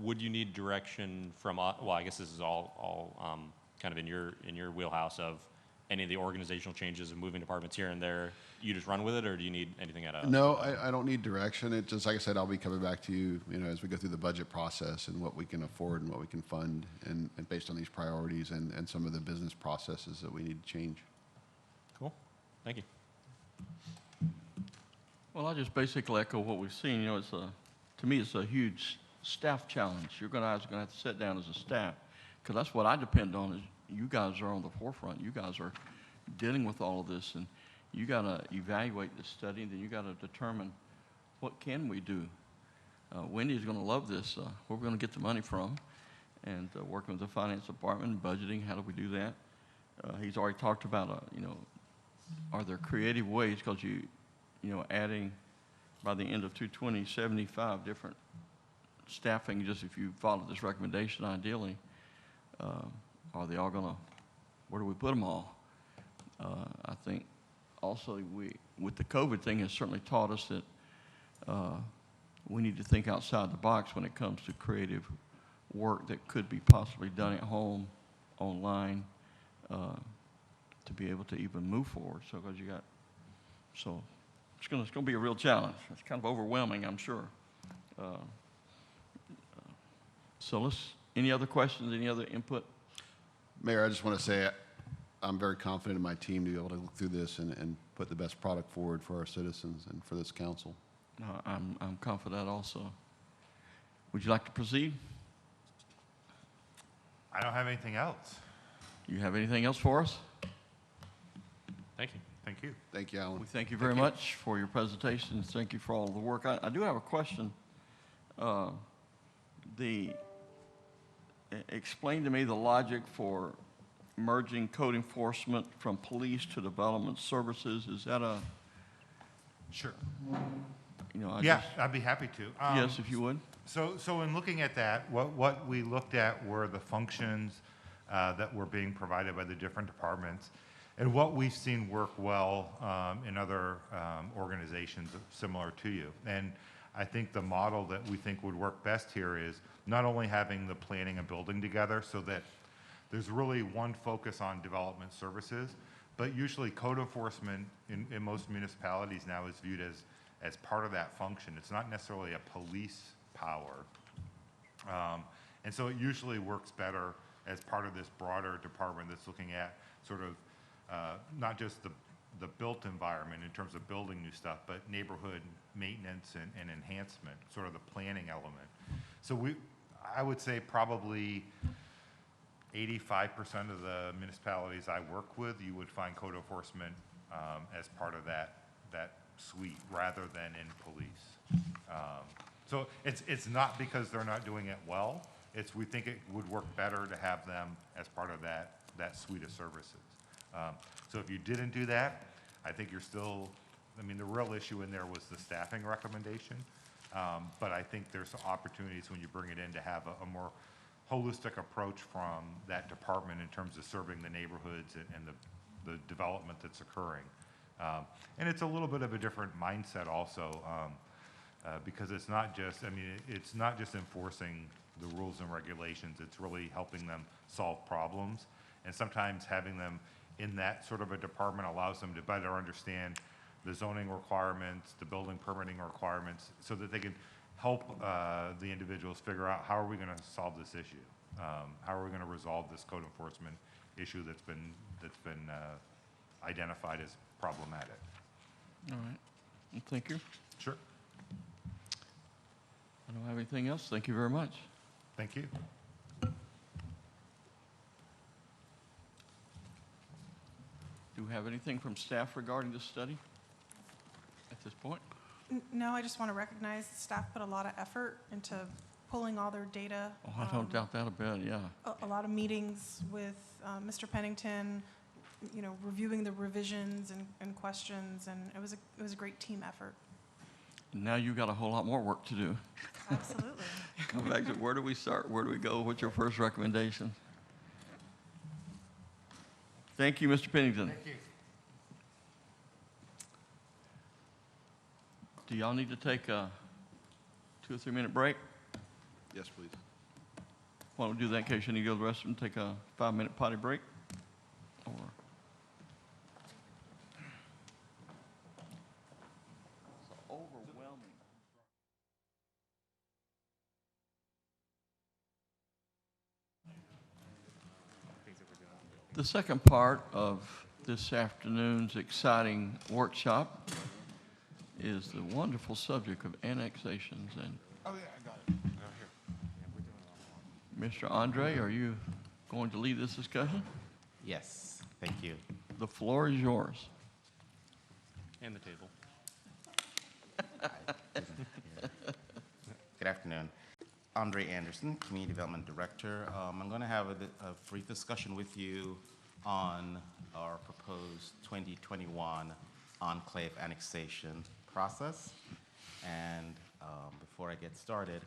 would you need direction from, well, I guess this is all kind of in your wheelhouse of any of the organizational changes of moving departments here and there, you just run with it, or do you need anything out of? No, I don't need direction. It just, like I said, I'll be coming back to you, as we go through the budget process and what we can afford and what we can fund, and based on these priorities and some of the business processes that we need to change. Cool, thank you. Well, I just basically echo what we've seen. To me, it's a huge staff challenge. You're guys are going to have to sit down as a staff, because that's what I depend on. Is you guys are on the forefront. You guys are dealing with all of this, and you got to evaluate the study, and then you got to determine what can we do. Wendy's going to love this. Where we're going to get the money from, and working with the finance department, budgeting. How do we do that? He's already talked about, are there creative ways? Because adding by the end of 2020, 75 different staffing. Just if you follow this recommendation, ideally, are they all going to? Where do we put them all? I think also with the COVID thing, has certainly taught us that we need to think outside the box when it comes to creative work that could be possibly done at home, online, to be able to even move forward. So because it's going to be a real challenge. It's kind of overwhelming, I'm sure. So any other questions, any other input? Mayor, I just want to say I'm very confident in my team to be able to look through this and put the best product forward for our citizens and for this council. No, I'm confident also. Would you like to proceed? I don't have anything else. You have anything else for us? Thank you. Thank you. Thank you, Alan. We thank you very much for your presentation. Thank you for all the work. I do have a question. Explain to me the logic for merging code enforcement from police to development services. Is that Sure. I Yeah, just- I'd be happy to. yes, if you would. So in looking at that, what we looked at were the functions that were being provided by the different departments, and what we've seen work well in other organizations similar to you. And I think the model that we think would work best here is not only having the planning and building together so that there's really one focus on development services, but usually code enforcement in most municipalities now is viewed as part of that function. It's not necessarily a police power. And so it usually works better as part of this broader department that's looking at sort of not just the built environment in terms of building new stuff, but neighborhood maintenance and enhancement, sort of the planning element. So I would say probably 85% of the municipalities I work with, you would find code enforcement as part of that suite rather than in police. So it's not because they're not doing it well. We think it would work better to have them as part of that suite of services. So if you didn't do that, I think you're still, the real issue in there was the staffing recommendation. But I think there's opportunities when you bring it in to have a more holistic approach from that department in terms of serving the neighborhoods and the development that's occurring. And it's a little bit of a different mindset also, because it's not just enforcing the rules and regulations, it's really helping them solve problems. And sometimes having them in that sort of a department allows them to better understand the zoning requirements, the building permitting requirements, so that they can help the individuals figure out how are we going to solve this issue? How are we going to resolve this code enforcement issue that's been identified as problematic? All right. Well, thank you. Sure. I don't have anything else. Thank you very much. Thank you. Do we have anything from staff regarding this study at this point? No, I just want to recognize the staff put a lot of effort into pulling all their data. Oh, I don't doubt that a bit, yeah. A lot of meetings with Mr. Pennington, reviewing the revisions and questions, and it was a great team effort. Now you've got a whole lot more work to do. Absolutely. Come back to where do we start? Where do we go? What's your first recommendation? Thank you, Mr. Pennington. Thank you. Do y'all need to take a 2 or 3 minute break? Yes, please. Why don't we do that in case you need to go to the restroom, take a 5-minute potty break? Or it's overwhelming. The second part of this afternoon's exciting workshop is the wonderful subject of annexations. And Oh, yeah, I got it. Mr. Andre, are you going to lead this discussion? Yes, thank you. The floor is yours. And the table. Good afternoon. Andre Anderson, Community Development Director. I'm going to have a brief discussion with you on our proposed 2021 enclave annexation process. And before I get started,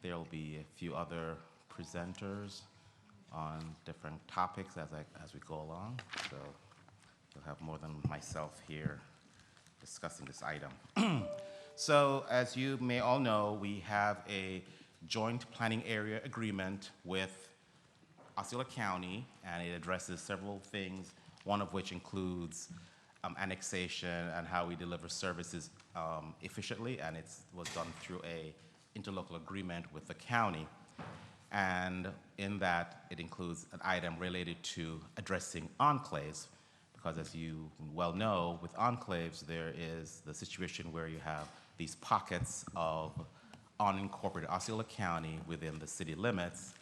there will be a few other presenters on different topics as we go along. So you'll have more than myself here discussing this item. So as you may all know, we have a joint planning area agreement with Osceola County, and it addresses several things, one of which includes annexation and how we deliver services efficiently, and it was done through a interlocal agreement with the county. And in that, it includes an item related to addressing enclaves, because as you well know, with enclaves, there is the situation where you have these pockets of unincorporated Osceola County within the city limits,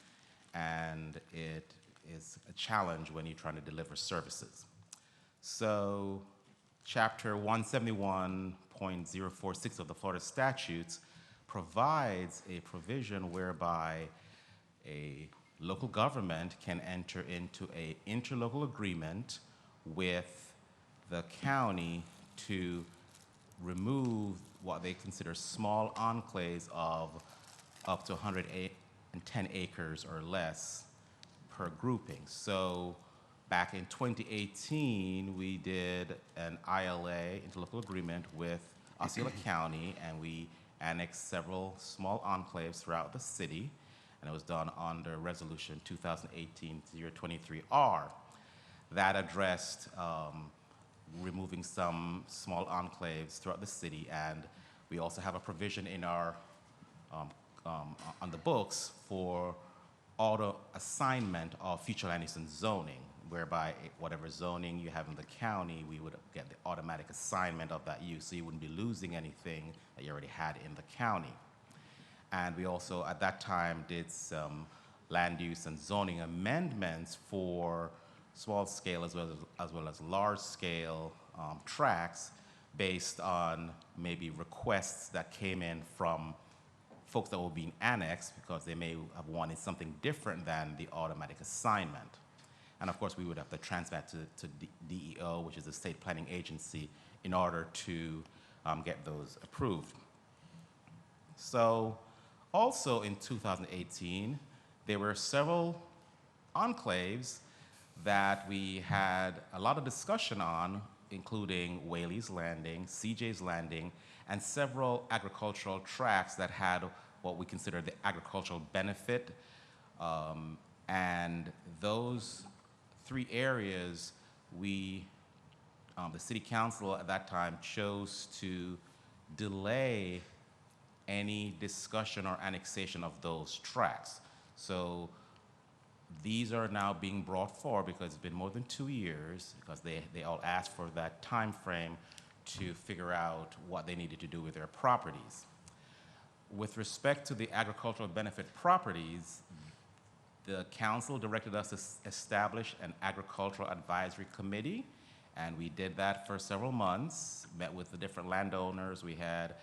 and it is a challenge when you're trying to deliver services. So Chapter 171.046 of the Florida statutes provides a provision whereby a local government can enter into an interlocal agreement with the county to remove what they consider small enclaves of up to 110 acres or less per grouping. So back in 2018, we did an ILA, interlocal agreement, with Osceola County, and we annex several small enclaves throughout the city, and it was done under Resolution 2018-023R. That addressed removing some small enclaves throughout the city, and we also have a provision in our on the books for auto assignment of future land use and zoning, whereby whatever zoning you have in the county, we would get the automatic assignment of that use, so you wouldn't be losing anything that you already had in the county. And we also, at that time, did some land use and zoning amendments for small scale as well as large scale tracts based on maybe requests that came in from folks that were being annexed because they may have wanted something different than the automatic assignment. And of course, we would have to transmit to DEO, which is the state planning agency, in order to get those approved. So also in 2018, there were several enclaves that we had a lot of discussion on, including Whaley's Landing, CJ's Landing, and several agricultural tracts that had what we consider the agricultural benefit. And those three areas, the city council at that time chose to delay any discussion or annexation of those tracts. So these are now being brought forward because it's been more than 2 years, because they all asked for that time frame to figure out what they needed to do with their properties. With respect to the agricultural benefit properties, the council directed us to establish an agricultural advisory committee, and we did that for several months, met with the different landowners. We had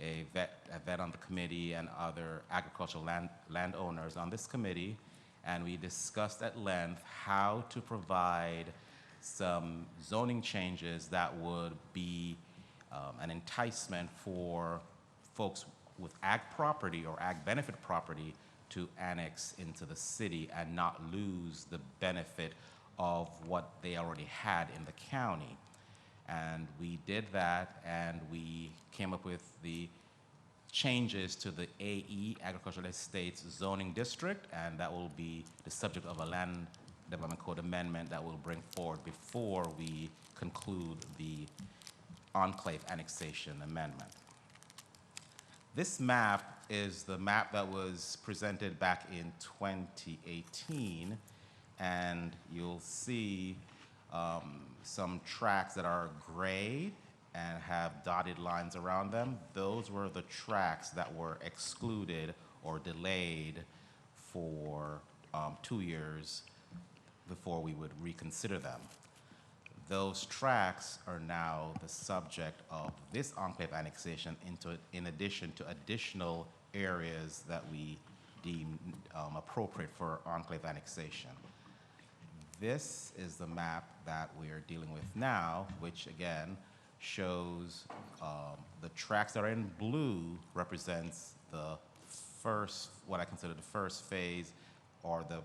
a vet on the committee and other agricultural landowners on this committee, and we discussed at length how to provide some zoning changes that would be an enticement for folks with ag property or ag benefit property to annex into the city and not lose the benefit of what they already had in the county. And we did that, and we came up with the changes to the AE, Agricultural Estates Zoning District, and that will be the subject of a Land Development Code amendment that we'll bring forward before we conclude the enclave annexation amendment. This map is the map that was presented back in 2018, and you'll see some tracts that are gray and have dotted lines around them. Those were the tracts that were excluded or delayed for 2 years before we would reconsider them. Those tracts are now the subject of this enclave annexation in addition to additional areas that we deem appropriate for enclave annexation. This is the map that we are dealing with now, which again shows the tracts that are in blue represents the first, what I consider the first phase, or the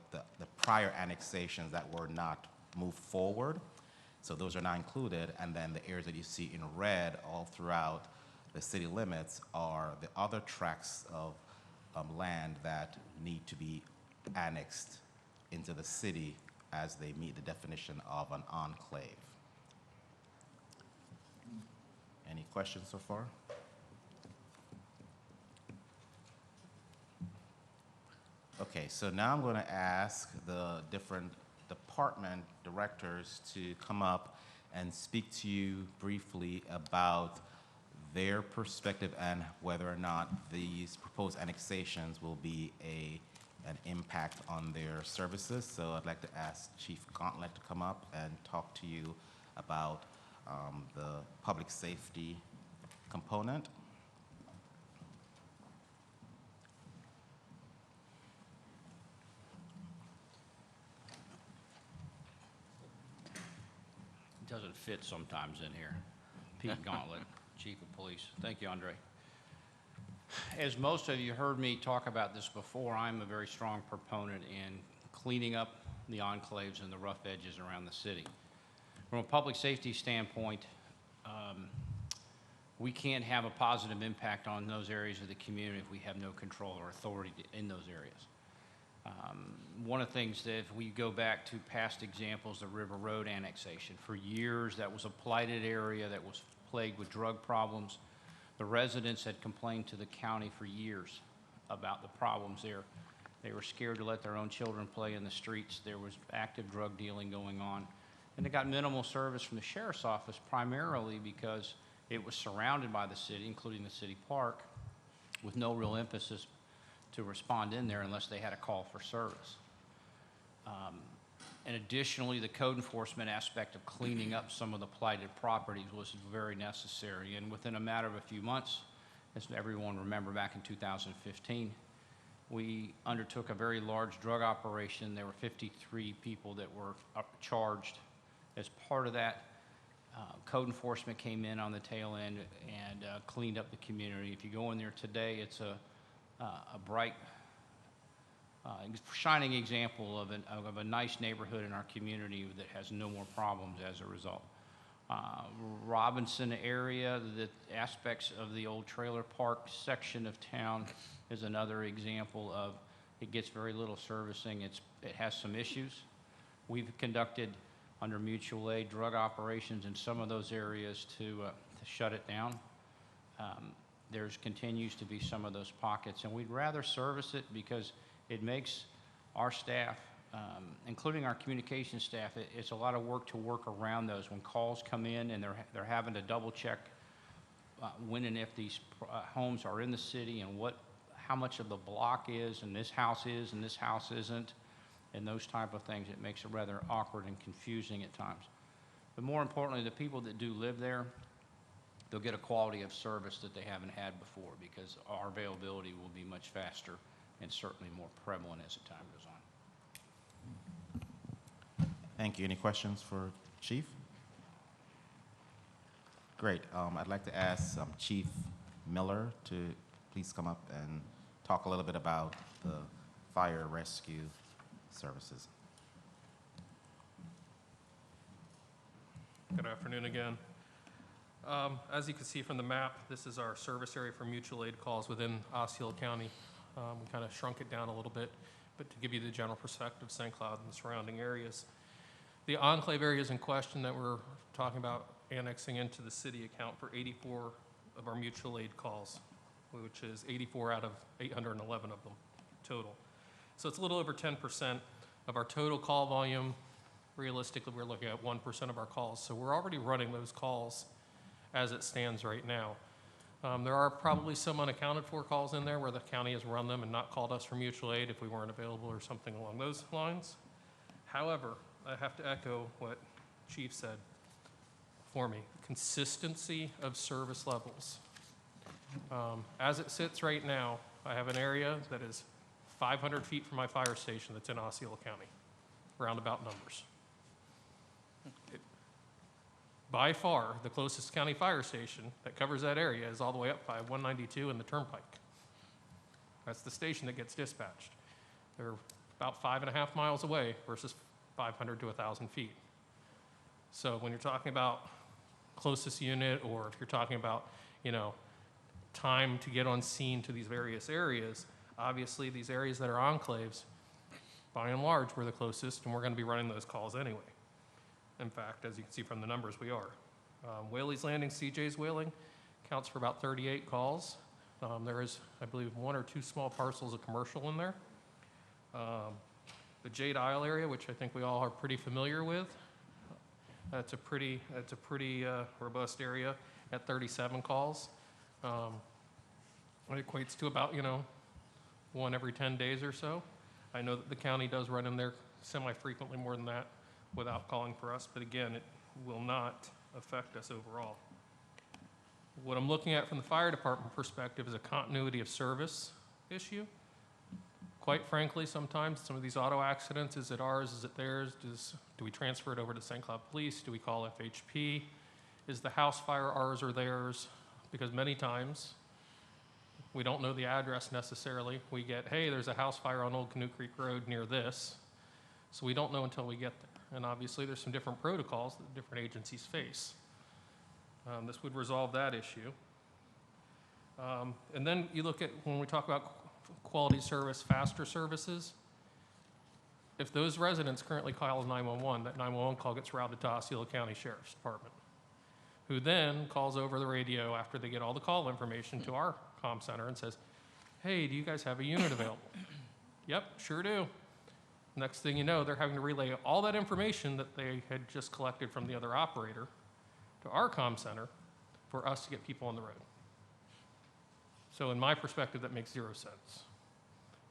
prior annexations that were not moved forward. So those are now included, and then the areas that you see in red all throughout the city limits are the other tracts of land that need to be annexed into the city as they meet the definition of an enclave. Any questions so far? Okay, so now I'm going to ask the different department directors to come up and speak to you briefly about their perspective and whether or not these proposed annexations will be an impact on their services. So I'd like to ask Chief Gauntlet to come up and talk to you about the public safety component. It doesn't fit sometimes in here. Pete Gauntlet, Chief of Police. Thank you, Andre. As most of you heard me talk about this before, I'm a very strong proponent in cleaning up the enclaves and the rough edges around the city. From a public safety standpoint, we can't have a positive impact on those areas of the community if we have no control or authority in those areas. One of the things that if we go back to past examples, the River Road annexation, for years that was a blighted area that was plagued with drug problems. The residents had complained to the county for years about the problems there. They were scared to let their own children play in the streets. There was active drug dealing going on. And they got minimal service from the sheriff's office primarily because it was surrounded by the city, including the city park, with no real emphasis to respond in there unless they had a call for service. And additionally, the code enforcement aspect of cleaning up some of the blighted properties was very necessary. And within a matter of a few months, as everyone remember back in 2015, we undertook a very large drug operation. There were 53 people that were charged. As part of that, code enforcement came in on the tail end and cleaned up the community. If you go in there today, it's a bright, shining example of a nice neighborhood in our community that has no more problems as a result. Robinson area, the aspects of the old trailer park section of town is another example of it gets very little servicing. It has some issues. We've conducted under mutual aid drug operations in some of those areas to shut it down. There continues to be some of those pockets, and we'd rather service it because it makes our staff, including our communication staff, it's a lot of work to work around those. When calls come in and they're having to double check when and if these homes are in the city and how much of the block is and this house is and this house isn't, and those type of things, it makes it rather awkward and confusing at times. But more importantly, the people that do live there, they'll get a quality of service that they haven't had before because our availability will be much faster and certainly more prevalent as the time goes on. Thank you. Any questions for Chief? Great. I'd like to ask Chief Miller to please come up and talk a little bit about the fire rescue services. Good afternoon again. As you can see from the map, this is our service area for mutual aid calls within Osceola County. We kind of shrunk it down a little bit, but to give you the general perspective of St. Cloud and the surrounding areas. The enclave areas in question that we're talking about annexing into the city account for 84 of our mutual aid calls, which is 84 out of 811 of them total. So it's a little over 10% of our total call volume. Realistically, we're looking at 1% of our calls. So we're already running those calls as it stands right now. There are probably some unaccounted for calls in there where the county has run them and not called us for mutual aid if we weren't available or something along those lines. However, I have to echo what Chief said for me. Consistency of service levels. As it sits right now, I have an area that is 500 feet from my fire station that's in Osceola County, roundabout numbers. By far, the closest county fire station that covers that area is all the way up by 192 and the Turnpike. That's the station that gets dispatched. They're about 5.5 miles away versus 500 to 1,000 feet. So when you're talking about closest unit, or if you're talking about, time to get on scene to these various areas, obviously these areas that are enclaves, by and large, we're the closest, and we're going to be running those calls anyway. In fact, as you can see from the numbers, we are. Whaley's Landing, CJ's Whaling, counts for about 38 calls. There is, I believe, 1 or 2 small parcels of commercial in there. The Jade Isle area, which I think we all are pretty familiar with, that's a pretty robust area at 37 calls. It equates to about, 1 every 10 days or so. I know that the county does run in there semi-frequently more than that without calling for us, but again, it will not affect us overall. What I'm looking at from the fire department perspective is a continuity of service issue. Quite frankly, sometimes some of these auto accidents, is it ours, is it theirs? Do we transfer it over to St. Cloud Police? Do we call FHP? Is the house fire ours or theirs? Because many times, we don't know the address necessarily. We get, hey, there's a house fire on Old Canoe Creek Road near this. So we don't know until we get there. And obviously, there's some different protocols that different agencies face. This would resolve that issue. And then you look at, when we talk about quality service, faster services, if those residents currently call 911, that 911 call gets routed to Osceola County Sheriff's Department, who then calls over the radio after they get all the call information to our comm center and says, hey, do you guys have a unit available? Yep, sure do. Next thing you know, they're having to relay all that information that they had just collected from the other operator to our comm center for us to get people on the road. So in my perspective, that makes zero sense.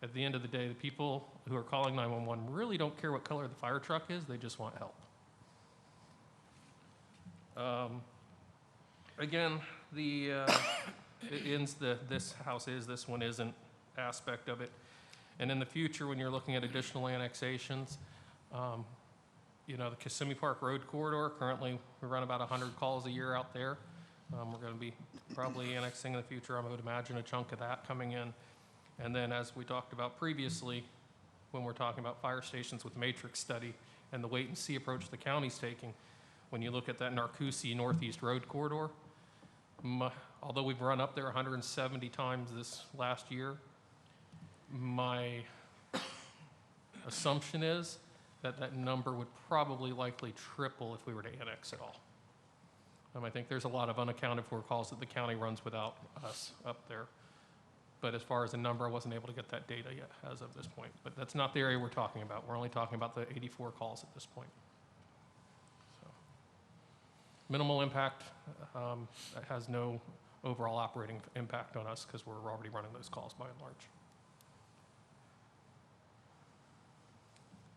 At the end of the day, the people who are calling 911 really don't care what color the fire truck is, they just want help. Again, it ends this house is, this one isn't aspect of it. And in the future, when you're looking at additional annexations, you know, the Kissimmee Park Road corridor, currently we run about 100 calls a year out there. We're going to be probably annexing in the future, I would imagine, a chunk of that coming in. And then, as we talked about previously, when we're talking about fire stations with matrix study and the wait and see approach the county's taking, when you look at that Narcoossee Northeast Road corridor, although we've run up there 170 times this last year, my assumption is that that number would probably likely triple if we were to annex it all. I think there's a lot of unaccounted for calls that the county runs without us up there. But as far as a number, I wasn't able to get that data yet as of this point. But that's not the area we're talking about. We're only talking about the 84 calls at this point. So, minimal impact. It has no overall operating impact on us because we're already running those calls by and large.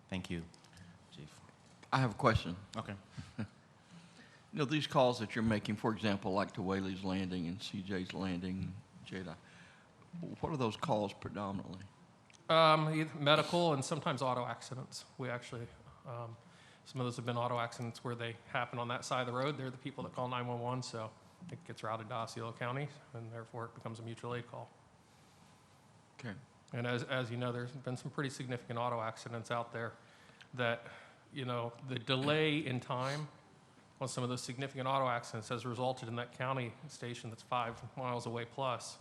Thank you, Chief. I have a question. Okay. You know, these calls that you're making, for example, like to Whaley's Landing and CJ's Landing, Jada, what are those calls predominantly? Either medical and sometimes auto accidents. We actually, some of those have been auto accidents where they happen on that side of the road. They're the people that call 911, so it gets routed to Osceola County, and therefore it becomes a mutual aid call. Okay. And as you know, there's been some pretty significant auto accidents out there that, you know, the delay in time on some of those significant auto accidents has resulted in that county station that's 5 miles away plus.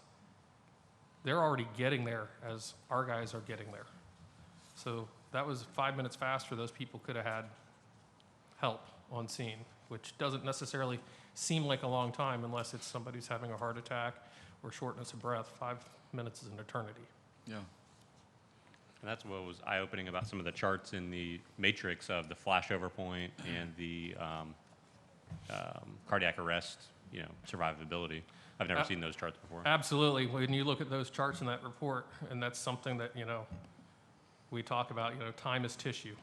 They're already getting there as our guys are getting there. So that was 5 minutes faster. Those people could have had help on scene, which doesn't necessarily seem like a long time unless it's somebody who's having a heart attack or shortness of breath. 5 minutes is an eternity. Yeah. And that's what was eye-opening about some of the charts in the matrix of the flashover point and the cardiac arrest, you know, survivability. I've never seen those charts before. Absolutely. When you look at those charts in that report, and that's something that, you know, we talk about, you know, time is tissue,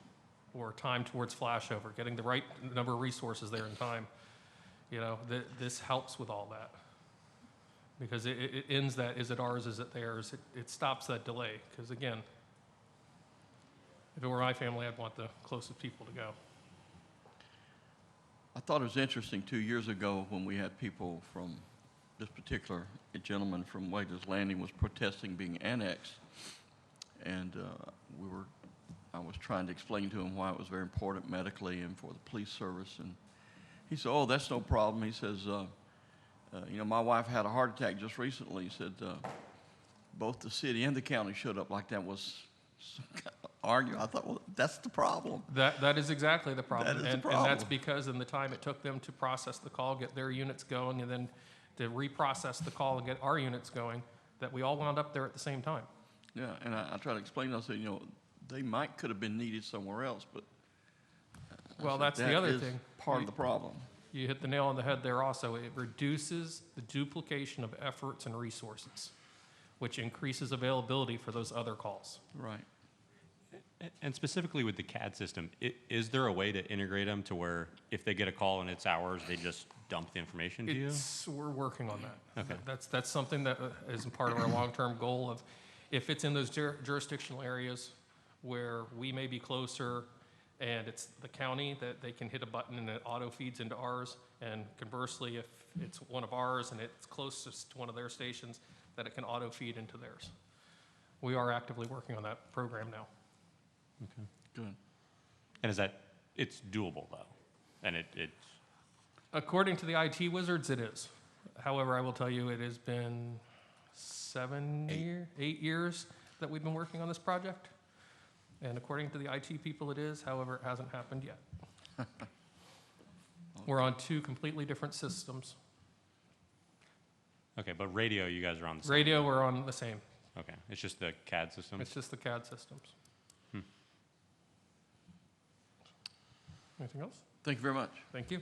or time towards flashover, getting the right number of resources there in time. You know, this helps with all that. Because it ends that, is it ours, is it theirs? It stops that delay. Because again, if it were my family, I'd want the closest people to go. I thought it was interesting 2 years ago when we had people from this particular gentleman from Whaley's Landing was protesting being annexed. And I was trying to explain to him why it was very important medically and for the police service. And he said, oh, that's no problem. He says, you know, my wife had a heart attack just recently. He said, both the city and the county showed up like that was some kind of argument. I thought, well, that's the problem. That is exactly the problem. That is the And problem. that's because in the time it took them to process the call, get their units going, and then to reprocess the call and get our units going, that we all wound up there at the same time. Yeah, and I tried to explain, I said, you know, they could have been needed somewhere else, but I Well, said, that's the that other is thing. part of the problem. You hit the nail on the head there also. It reduces the duplication of efforts and resources, which increases availability for those other calls. Right. And specifically with the CAD system, is there a way to integrate them to where if they get a call and it's ours, they just dump the information to you? We're working on that. Okay. That's something that is part of our long-term goal of, if it's in those jurisdictional areas where we may be closer and it's the county, that they can hit a button and it auto feeds into ours. And conversely, if it's one of ours and it's closest to one of their stations, that it can auto feed into theirs. We are actively working on that program now. Okay. Good. And it's doable though? And it's, According to the IT wizards, it is. However, I will tell you, it has been 8 years that we've been working on this project. And according to the IT people, it is, however, it hasn't happened yet. We're on 2 completely different systems. Okay, but radio, you guys are on the same. Radio, we're on the same. Okay, it's just the CAD system? It's just the CAD systems. Anything else? Thank you very much. Thank you.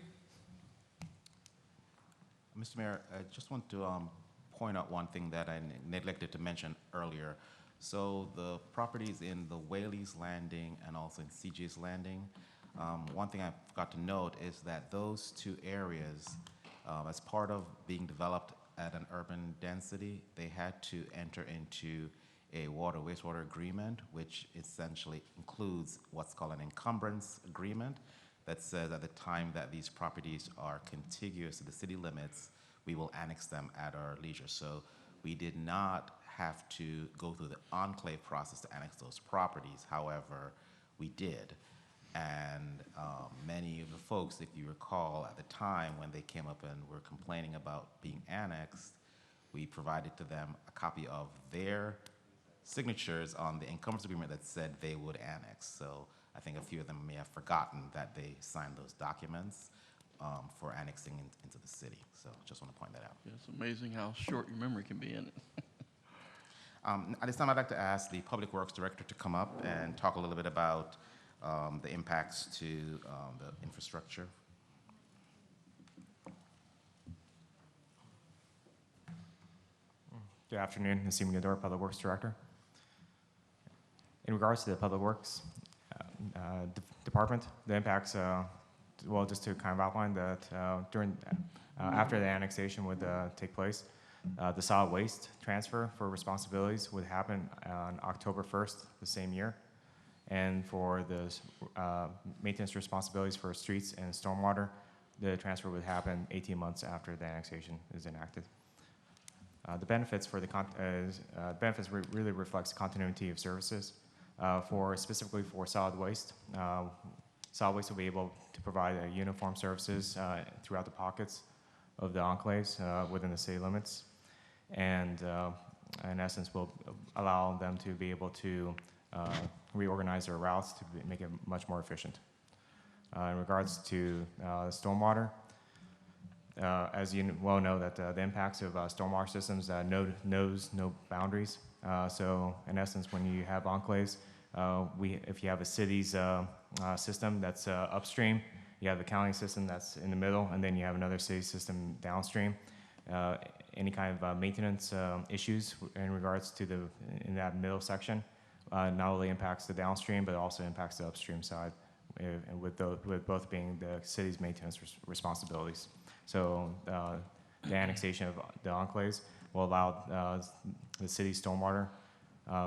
Mr. Mayor, I just want to point out one thing that I neglected to mention earlier. So the properties in the Whaley's Landing and also in CJ's Landing, one thing I forgot to note is that those 2 areas, as part of being developed at an urban density, they had to enter into a wastewater agreement, which essentially includes what's called an encumbrance agreement that says at the time that these properties are contiguous to the city limits, we will annex them at our leisure. So we did not have to go through the enclave process to annex those properties. However, we did. And many of the folks, if you recall, at the time when they came up and were complaining about being annexed, we provided to them a copy of their signatures on the encumbrance agreement that said they would annex. So I think a few of them may have forgotten that they signed those documents for annexing into the city. So just want to point that out. It's amazing how short your memory can be in it. At this time, I'd like to ask the Public Works Director to come up and talk a little bit about the impacts to the infrastructure. Good afternoon, Nasim Gador, Public Works Director. In regards to the Public Works Department, the impacts, well, just to kind of outline that after the annexation would take place, the solid waste transfer for responsibilities would happen on October 1st the same year. And for the maintenance responsibilities for streets and stormwater, the transfer would happen 18 months after the annexation is enacted. The benefits for the benefits really reflects continuity of services. Specifically for solid waste, solid waste will be able to provide uniform services throughout the pockets of the enclaves within the city limits, and in essence will allow them to be able to reorganize their routes to make it much more efficient. In regards to stormwater, as you well know, that the impacts of stormwater systems knows no boundaries. So in essence, when you have enclaves, if you have a city's system that's upstream, you have the county system that's in the middle, and then you have another city system downstream. Any kind of maintenance issues in regards to in that middle section not only impacts the downstream, but also impacts the upstream side, and with both being the city's maintenance responsibilities. So the annexation of the enclaves will allow the city's stormwater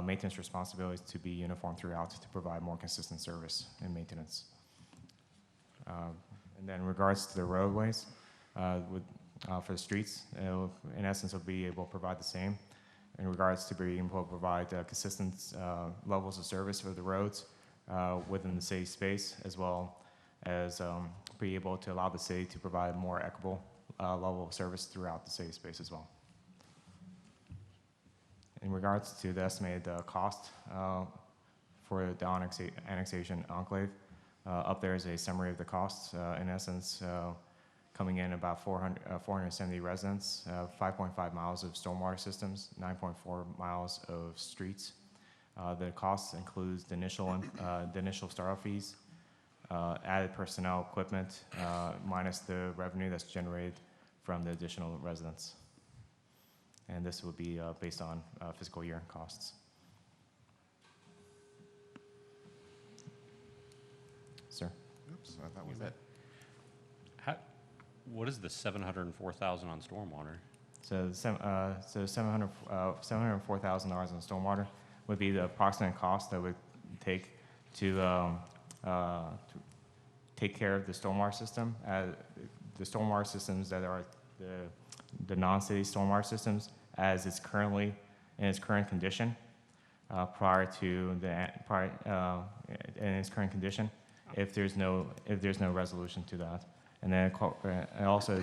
maintenance responsibilities to be uniform throughout to provide more consistent service and maintenance. And then in regards to the roadways, for the streets, in essence, will be able to provide the same in regards to being able to provide consistent levels of service for the roads within the city space, as well as be able to allow the city to provide a more equitable level of service throughout the city space as well. In regards to the estimated cost for the annexation enclave, up there is a summary of the costs. In essence, coming in about 470 residents, 5.5 miles of stormwater systems, 9.4 miles of streets. The cost includes the initial startup fees, added personnel, equipment, minus the revenue that's generated from the additional residents. And this would be based on fiscal year costs. Sir? Oops, I thought was it. What is the 704,000 on stormwater? So $704,000 on stormwater would be the approximate cost that would take to take care of the stormwater system. The stormwater systems that are the non-city stormwater systems as it's currently in its current condition prior to in its current condition if there's no resolution to that. And then it also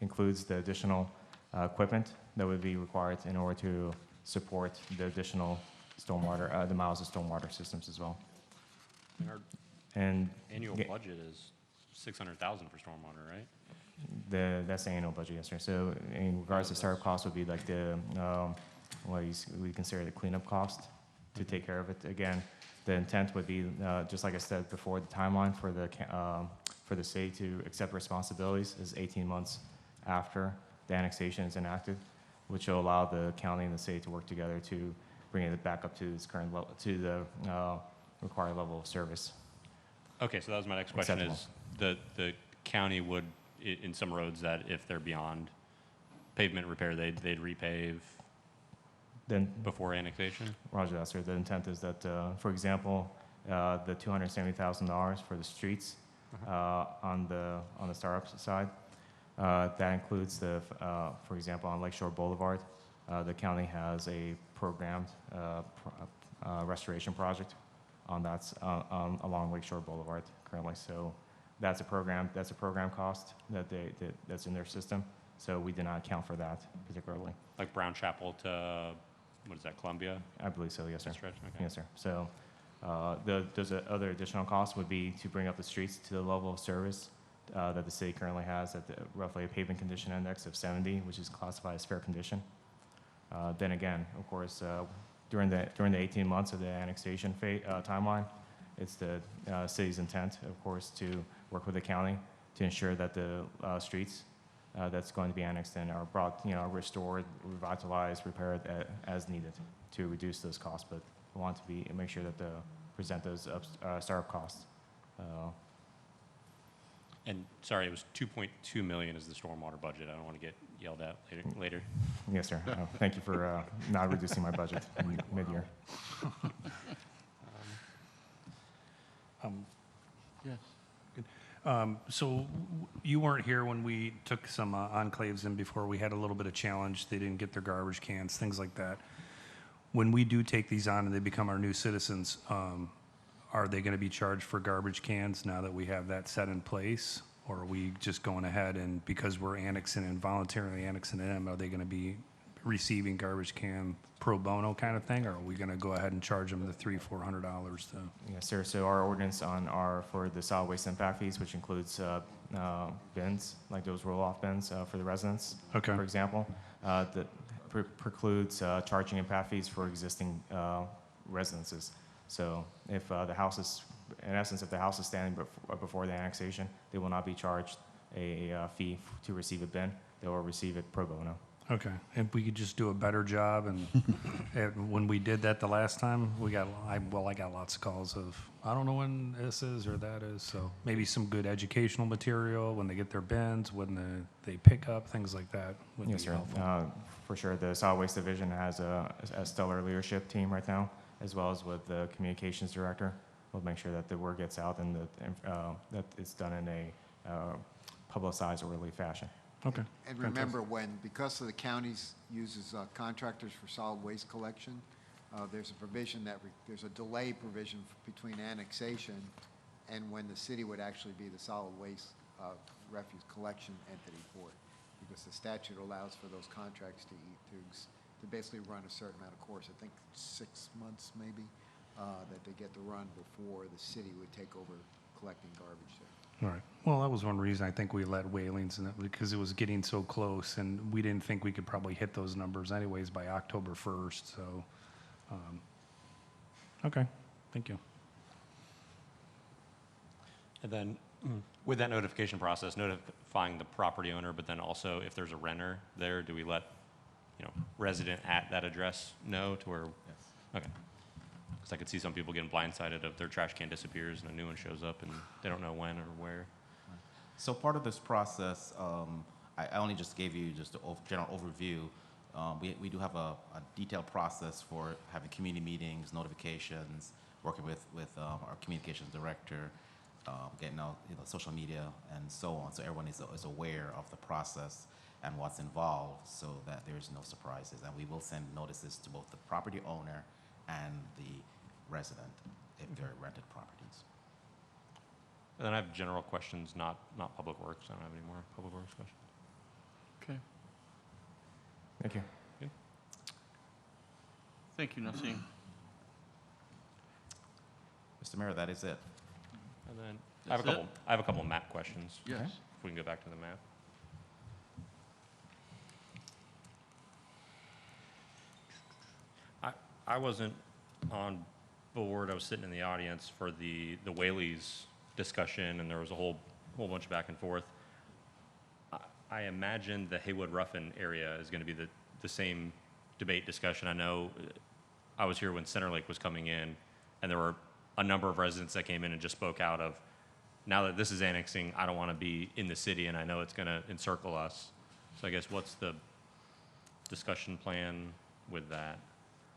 includes the additional equipment that would be required in order to support the additional stormwater, the miles of stormwater systems as well. And our And annual Ge- budget is 600,000 for stormwater, right? that's the annual budget, yes, sir. So in regards to startup costs would be like the, we consider the cleanup cost to take care of it. Again, the intent would be, just like I said before, the timeline for the city to accept responsibilities is 18 months after the annexation is enacted, which will allow the county and the city to work together to bring it back up to its current level, to the required level of service. Okay, so that was my next question is, Acceptable. the county would, in some roads that if they're beyond pavement repair, they'd repave Then before annexation? Roger that, sir. The intent is that, for example, the $270,000 for the streets on the startup side, that includes for example, on Lakeshore Boulevard, the county has a programmed restoration project on along Lakeshore Boulevard currently. So that's a program cost that's in their system. So we did not account for that particularly. Like Brown Chapel to, what is that, Columbia? I believe so, yes, sir. Stretch? Okay. Yes, sir. So those other additional costs would be to bring up the streets to the level of service that the city currently has at roughly a pavement condition index of 70, which is classified as fair condition. Then again, of course, during the 18 months of the annexation timeline, it's the city's intent, of course, to work with the county to ensure that the streets that's going to be annexed in are brought, restored, revitalized, repaired as needed to reduce those costs. But we want to make sure that present those startup costs. And sorry, it was 2.2 million is the stormwater budget. I don't want to get yelled at later. Yes, sir. Thank you for not reducing my budget mid-year. Yes. So you weren't here when we took some enclaves in before. We had a little bit of challenge. They didn't get their garbage cans, things like that. When we do take these on and they become our new citizens, are they going to be charged for garbage cans now that we have that set in place? Or are we just going ahead and because we're annexing and voluntarily annexing them, are they going to be receiving garbage can pro bono kind of thing? Or are we going to go ahead and charge them the $300-400 to? Yes, sir. So our ordinance for the solid waste impact fees, which includes bins, like those roll-off bins for the residents, Okay. for example, that precludes charging impact fees for existing residences. So if the house is, in essence, if the house is standing before the annexation, they will not be charged a fee to receive a bin. They will receive it pro bono. Okay, and we could just do a better job, and when we did that the last time, I got lots of calls of, I don't know when this is or that is, so maybe some good educational material when they get their bins, when they pick up, things like that would be Yes, sir. helpful. For sure. The solid waste division has a stellar leadership team right now, as well as with the communications director. We'll make sure that the word gets out and that it's done in a publicized, orderly fashion. Okay. And remember, because of the counties uses contractors for solid waste collection, there's a provision there's a delay provision between annexation and when the city would actually be the solid waste refuse collection entity for it. Because the statute allows for those contracts to basically run a certain amount of course, I think 6 months maybe, that they get to run before the city would take over collecting garbage there. All right. Well, that was one reason I think we let Whalings in it, because it was getting so close, and we didn't think we could probably hit those numbers anyways by October 1st, so, okay, thank you. And then with that notification process, notifying the property owner, but then also if there's a renter there, do we let, resident at that address know to where? Yes. Okay. Because I could see some people getting blindsided if their trash can disappears and a new one shows up and they don't know when or where. So part of this process, I only just gave you just a general overview. We do have a detailed process for having community meetings, notifications, working with our communications director, getting out social media and so on. So everyone is aware of the process and what's involved so that there is no surprises. And we will send notices to both the property owner and the resident if they're rented properties. And then I have general questions, not public works. I don't have any more public works questions. Okay. Thank you. Thank you, Nassim. Mr. Mayor, that is it. And then That's it? I have a couple map questions. Yes. If we can go back to the map. I wasn't on board, I was sitting in the audience for the Whaley's discussion, and there was a whole bunch of back and forth. I imagine the Haywood-Ruffin area is gonna be the same debate discussion. I know I was here when Center Lake was coming in, and there were a number of residents that came in and just spoke out of, now that this is annexing, I don't want to be in the city, and I know it's going to encircle us. So I guess what's the discussion plan with that?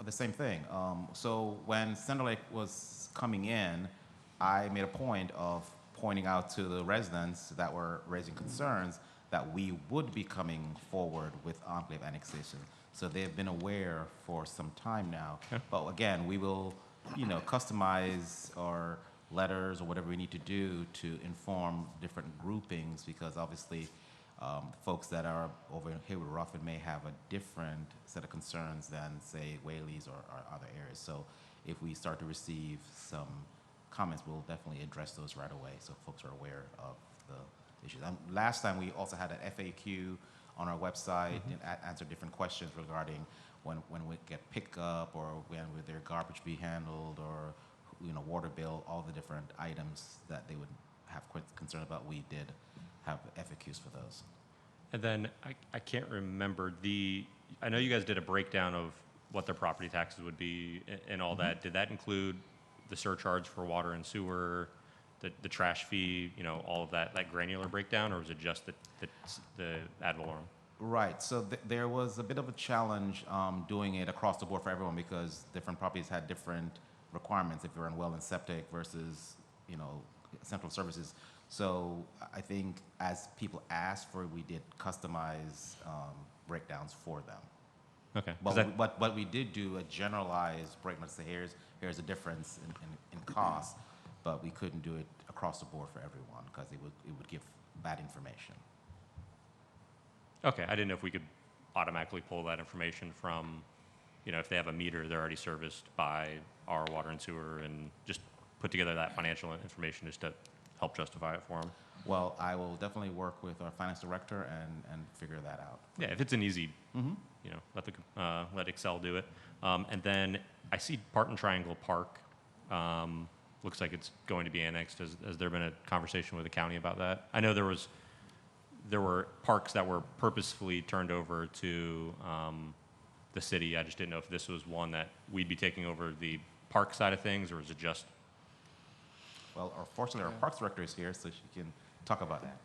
The same thing. So when Center Lake was coming in, I made a point of pointing out to the residents that were raising concerns that we would be coming forward with enclave annexation. So they've been aware for some time now. Okay. But again, we will, customize our letters or whatever we need to do to inform different groupings, because obviously folks that are over in Haywood-Ruffin may have a different set of concerns than, say, Whaley's or other areas. So if we start to receive some comments, we'll definitely address those right away so folks are aware of the issues. Last time, we also had an FAQ on our website and answer different questions regarding when we get pickup, or when would their garbage be handled, or water bill, all the different items that they would have concern about. We did have FAQs for those. And then I can't remember I know you guys did a breakdown of what their property taxes would be and all that. Did that include the surcharge for water and sewer, the trash fee, all of that granular breakdown, or was it just the ad valorem? Right. So there was a bit of a challenge doing it across the board for everyone, because different properties had different requirements if you're in well and septic versus, central services. So I think as people asked for, we did customize breakdowns for them. Okay. But we did do a generalized breakdown to say here's a difference in cost, but we couldn't do it across the board for everyone because it would give bad information. Okay, I didn't know if we could automatically pull that information from, if they have a meter, they're already serviced by our water and sewer, and just put together that financial information just to help justify it for them. Well, I will definitely work with our finance director and figure that out. Yeah, if it's an easy, let Excel do it. And then I see Barton Triangle Park. Looks like it's going to be annexed. Has there been a conversation with the county about that? I know there were parks that were purposefully turned over to the city. I just didn't know if this was one that we'd be taking over the park side of things, or is it just? Well, fortunately, our parks director is here, so she can talk about that.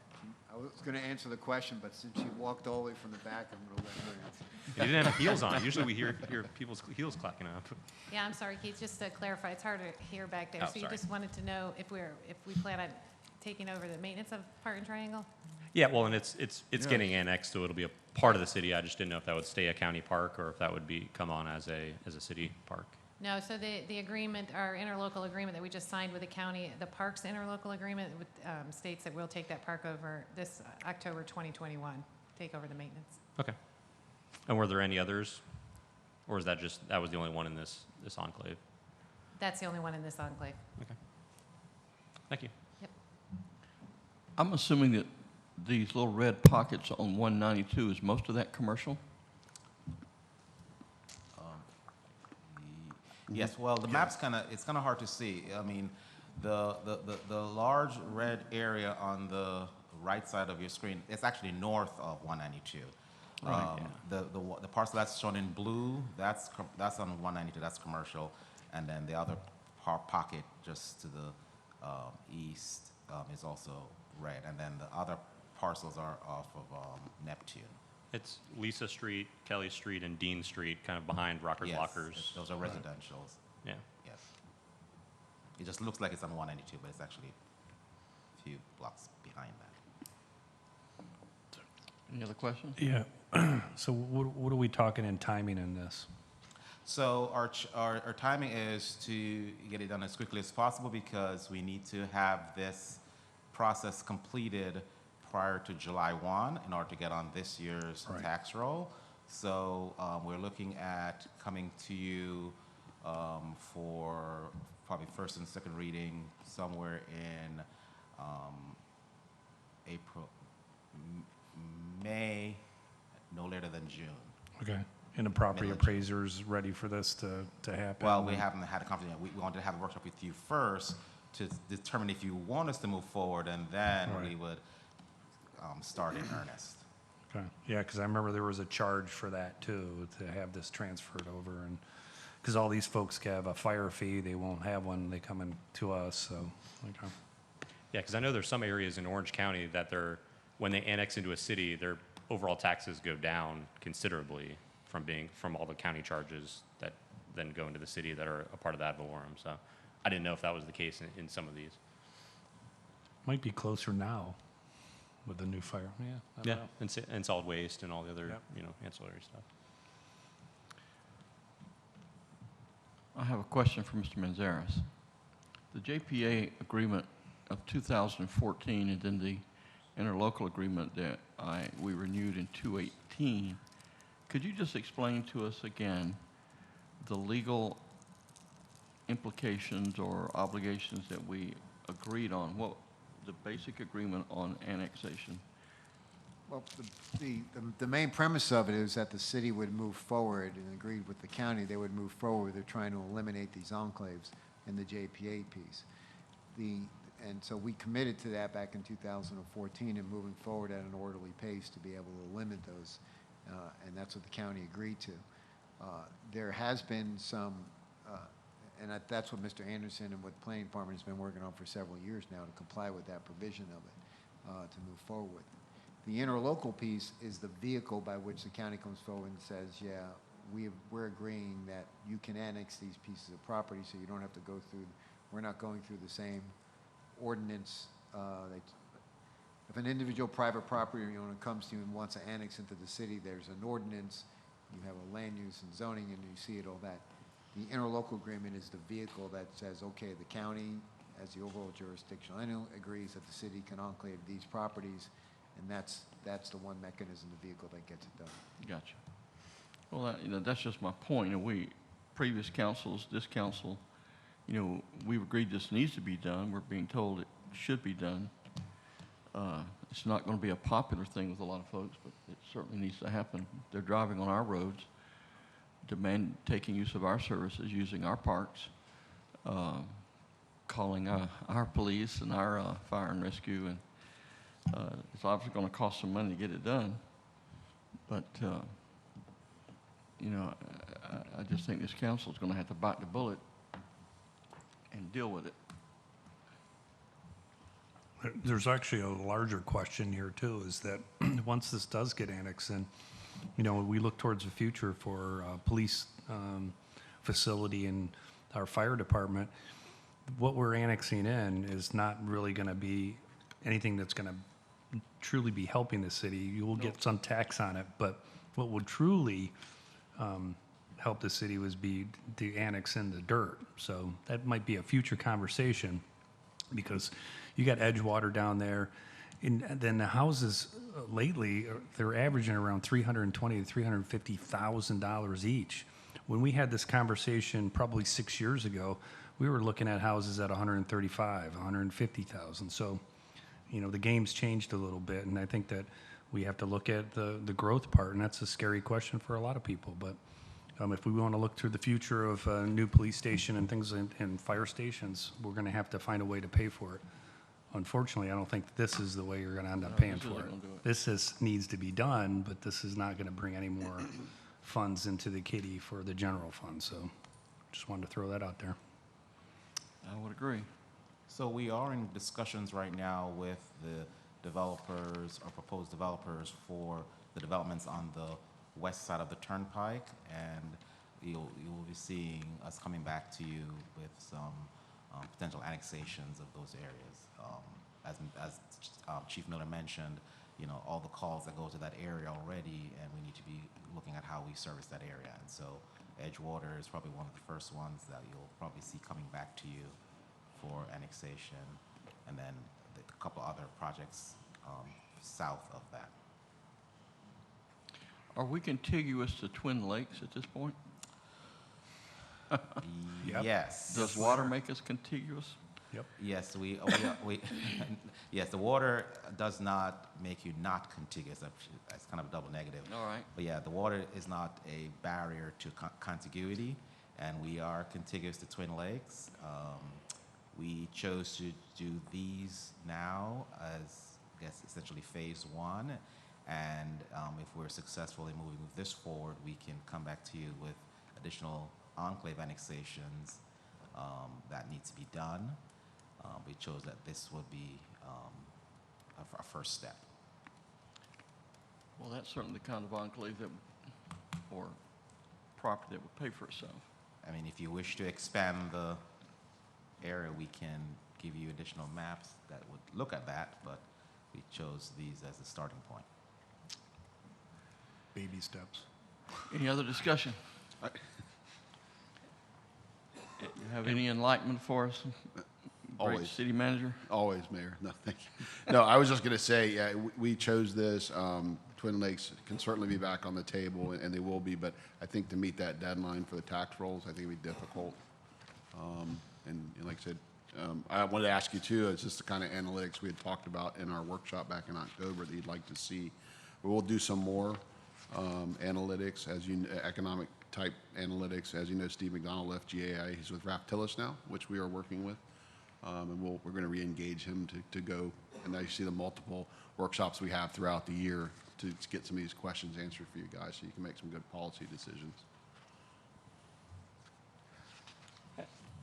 I was going to answer the question, but since she walked all the way from the back, I'm going to let her answer. You didn't have heels on. Usually we hear people's heels clacking up. Yeah, I'm sorry, Keith, just to clarify, it's hard to hear back there. Oh, So you sorry. just wanted to know if we plan on taking over the maintenance of Barton Triangle? Yeah, well, and it's getting annexed, so it'll be a part of the city. I just didn't know if that would stay a county park or if that would come on as a city park. No, so the agreement, our interlocal agreement that we just signed with the county, the parks interlocal agreement states that we'll take that park over this October 2021, take over the maintenance. Okay. And were there any others, or is that was the only one in this enclave? That's the only one in this enclave. Okay. Thank you. Yep. I'm assuming that these little red pockets on 192, is most of that commercial? Yes, well, the map's it's kind of hard to see. I mean, the large red area on the right side of your screen, it's actually north of 192. Right, The parcel that's shown in blue, that's on 192, that's commercial. And then the other pocket just to the east is also red. And then the other parcels are off of Neptune. It's Lisa Street, Kelly Street, and Dean Street, kind of behind Rockers Yes, Lockers. those are residentials. Yeah. Yes. It just looks like it's on 192, but it's actually a few blocks behind that. Any other questions? Yeah. So what are we talking in timing in this? So our timing is to get it done as quickly as possible, because we need to have this process completed prior to July 1 in order to get on this year's Right. tax roll. So we're looking at coming to you for probably first and second reading somewhere in May, no later than June. Okay. And the property Middle of June. appraiser's ready for this to happen? Well, we haven't had a conversation yet. We wanted to have a workshop with you first to determine if you want us to move forward, and then Right. we would start in earnest. Okay, yeah, because I remember there was a charge for that too, to have this transferred over, and, because all these folks have a fire fee, they won't have one, they come in to us, so, okay. Yeah, because I know there's some areas in Orange County that when they annex into a city, their overall taxes go down considerably from all the county charges that then go into the city that are a part of the ad valorem. So I didn't know if that was the case in some of these. Might be closer now with the new fire, yeah. I don't know. And solid waste and all the other, Yep. ancillary stuff. I have a question for Mr. Manzares. The JPA agreement of 2014 and then the interlocal agreement that we renewed in 2018, could you just explain to us again the legal implications or obligations that we agreed on? What the basic agreement on annexation? Well, the main premise of it is that the city would move forward and agreed with the county, they would move forward. They're trying to eliminate these enclaves in the JPA piece. And so we committed to that back in 2014 and moving forward at an orderly pace to be able to limit those. And that's what the county agreed to. There has been some, and that's what Mr. Anderson and what the planning department has been working on for several years now to comply with that provision of it, to move forward with. The interlocal piece is the vehicle by which the county comes forward and says, yeah, we're agreeing that you can annex these pieces of property so you don't have to go through, we're not going through the same ordinance. If an individual private property owner comes to you and wants to annex into the city, there's an ordinance, you have a land use and zoning, and you see it, all that. The interlocal agreement is the vehicle that says, okay, the county, as the overall jurisdictional entity, agrees that the city can enclave these properties, and that's the one mechanism, the vehicle that gets it done. Gotcha. Well, that's just my point. Previous councils, this council, we've agreed this needs to be done. We're being told it should be done. It's not going to be a popular thing with a lot of folks, but it certainly needs to happen. They're driving on our roads, taking use of our services, using our parks, calling our police and our fire and rescue, and it's obviously going to cost some money to get it done. But I just think this council is going to have to bite the bullet and deal with it. There's actually a larger question here too, is that once this does get annexed in, we look towards the future for police facility and our fire department. What we're annexing in is not really going to be anything that's going to truly be helping the city. You will get some tax on it, but what would truly help the city was be to annex in the dirt. So that might be a future conversation, because you got Edgewater down there, and then the houses lately, they're averaging around $320,000 to $350,000 each. When we had this conversation probably 6 years ago, we were looking at houses at $135,000, $150,000. So, the game's changed a little bit, and I think that we have to look at the growth part, and that's a scary question for a lot of people. But if we want to look to the future of a new police station and things and fire stations, we're going to have to find a way to pay for it. Unfortunately, I don't think this is the way you're going to end up paying for it. This needs to be done, but this is not going to bring any more funds into the kitty for the general fund. So just wanted to throw that out there. I would agree. So we are in discussions right now with the developers or proposed developers for the developments on the west side of the Turnpike, and you will be seeing us coming back to you with some potential annexations of those areas. As Chief Miller mentioned, all the calls that go to that area already, and we need to be looking at how we service that area. And so Edgewater is probably one of the first ones that you'll probably see coming back to you for annexation, and then a couple other projects south of that. Are we contiguous to Twin Lakes at this point? Yep. Yes. Does water make us contiguous? Yes, we yes, the water does not make you not contiguous. That's kind of a double negative. All right. But yeah, the water is not a barrier to contiguity, and we are contiguous to Twin Lakes. We chose to do these now as, I guess, essentially phase one. And if we're successful in moving this forward, we can come back to you with additional enclave annexations that need to be done. We chose that this would be our first step. Well, that's certainly the kind of enclave that, or property that would pay for itself. I mean, if you wish to expand the area, we can give you additional maps that would look at that, but we chose these as a starting point. Baby steps. Any other discussion? You have any enlightenment for us? Great Always. City Manager? Always, Mayor. No, thank you. No, I was just going to say, yeah, we chose this. Twin Lakes can certainly be back on the table, and they will be, but I think to meet that deadline for the tax rolls, I think it'd be difficult. And like I said, I wanted to ask you too, it's just the kind of analytics we had talked about in our workshop back in October that you'd like to see. But we'll do some more analytics, economic type analytics. As you know, Steve McDonald left GAI. He's with Raptilus now, which we are working with. And we're going to re-engage him to go. And now you see the multiple workshops we have throughout the year to get some of these questions answered for you guys so you can make some good policy decisions.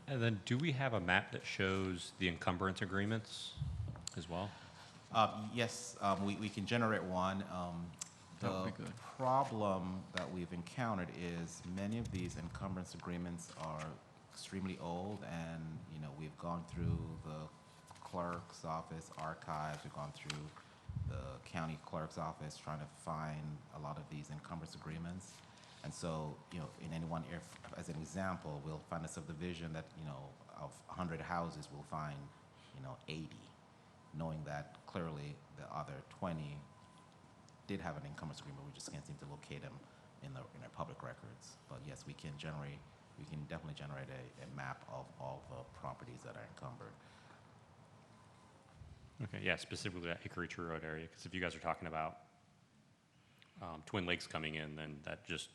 And then do we have a map that shows the encumbrance agreements as well? Yes, we can generate one. That would The be good. problem that we've encountered is many of these encumbrance agreements are extremely old, and we've gone through the clerk's office archives, we've gone through the county clerk's office trying to find a lot of these encumbrance agreements. And so, in any one area, as an example, we'll find a subdivision that, of 100 houses, we'll find, 80, knowing that clearly the other 20 did have an encumbrance agreement. We just can't seem to locate them in our public records. But yes, we can definitely generate a map of all the properties that are encumbered. Okay, yeah, specifically that Hickory Tree Road area, because if you guys are talking about Twin Lakes coming in, then that just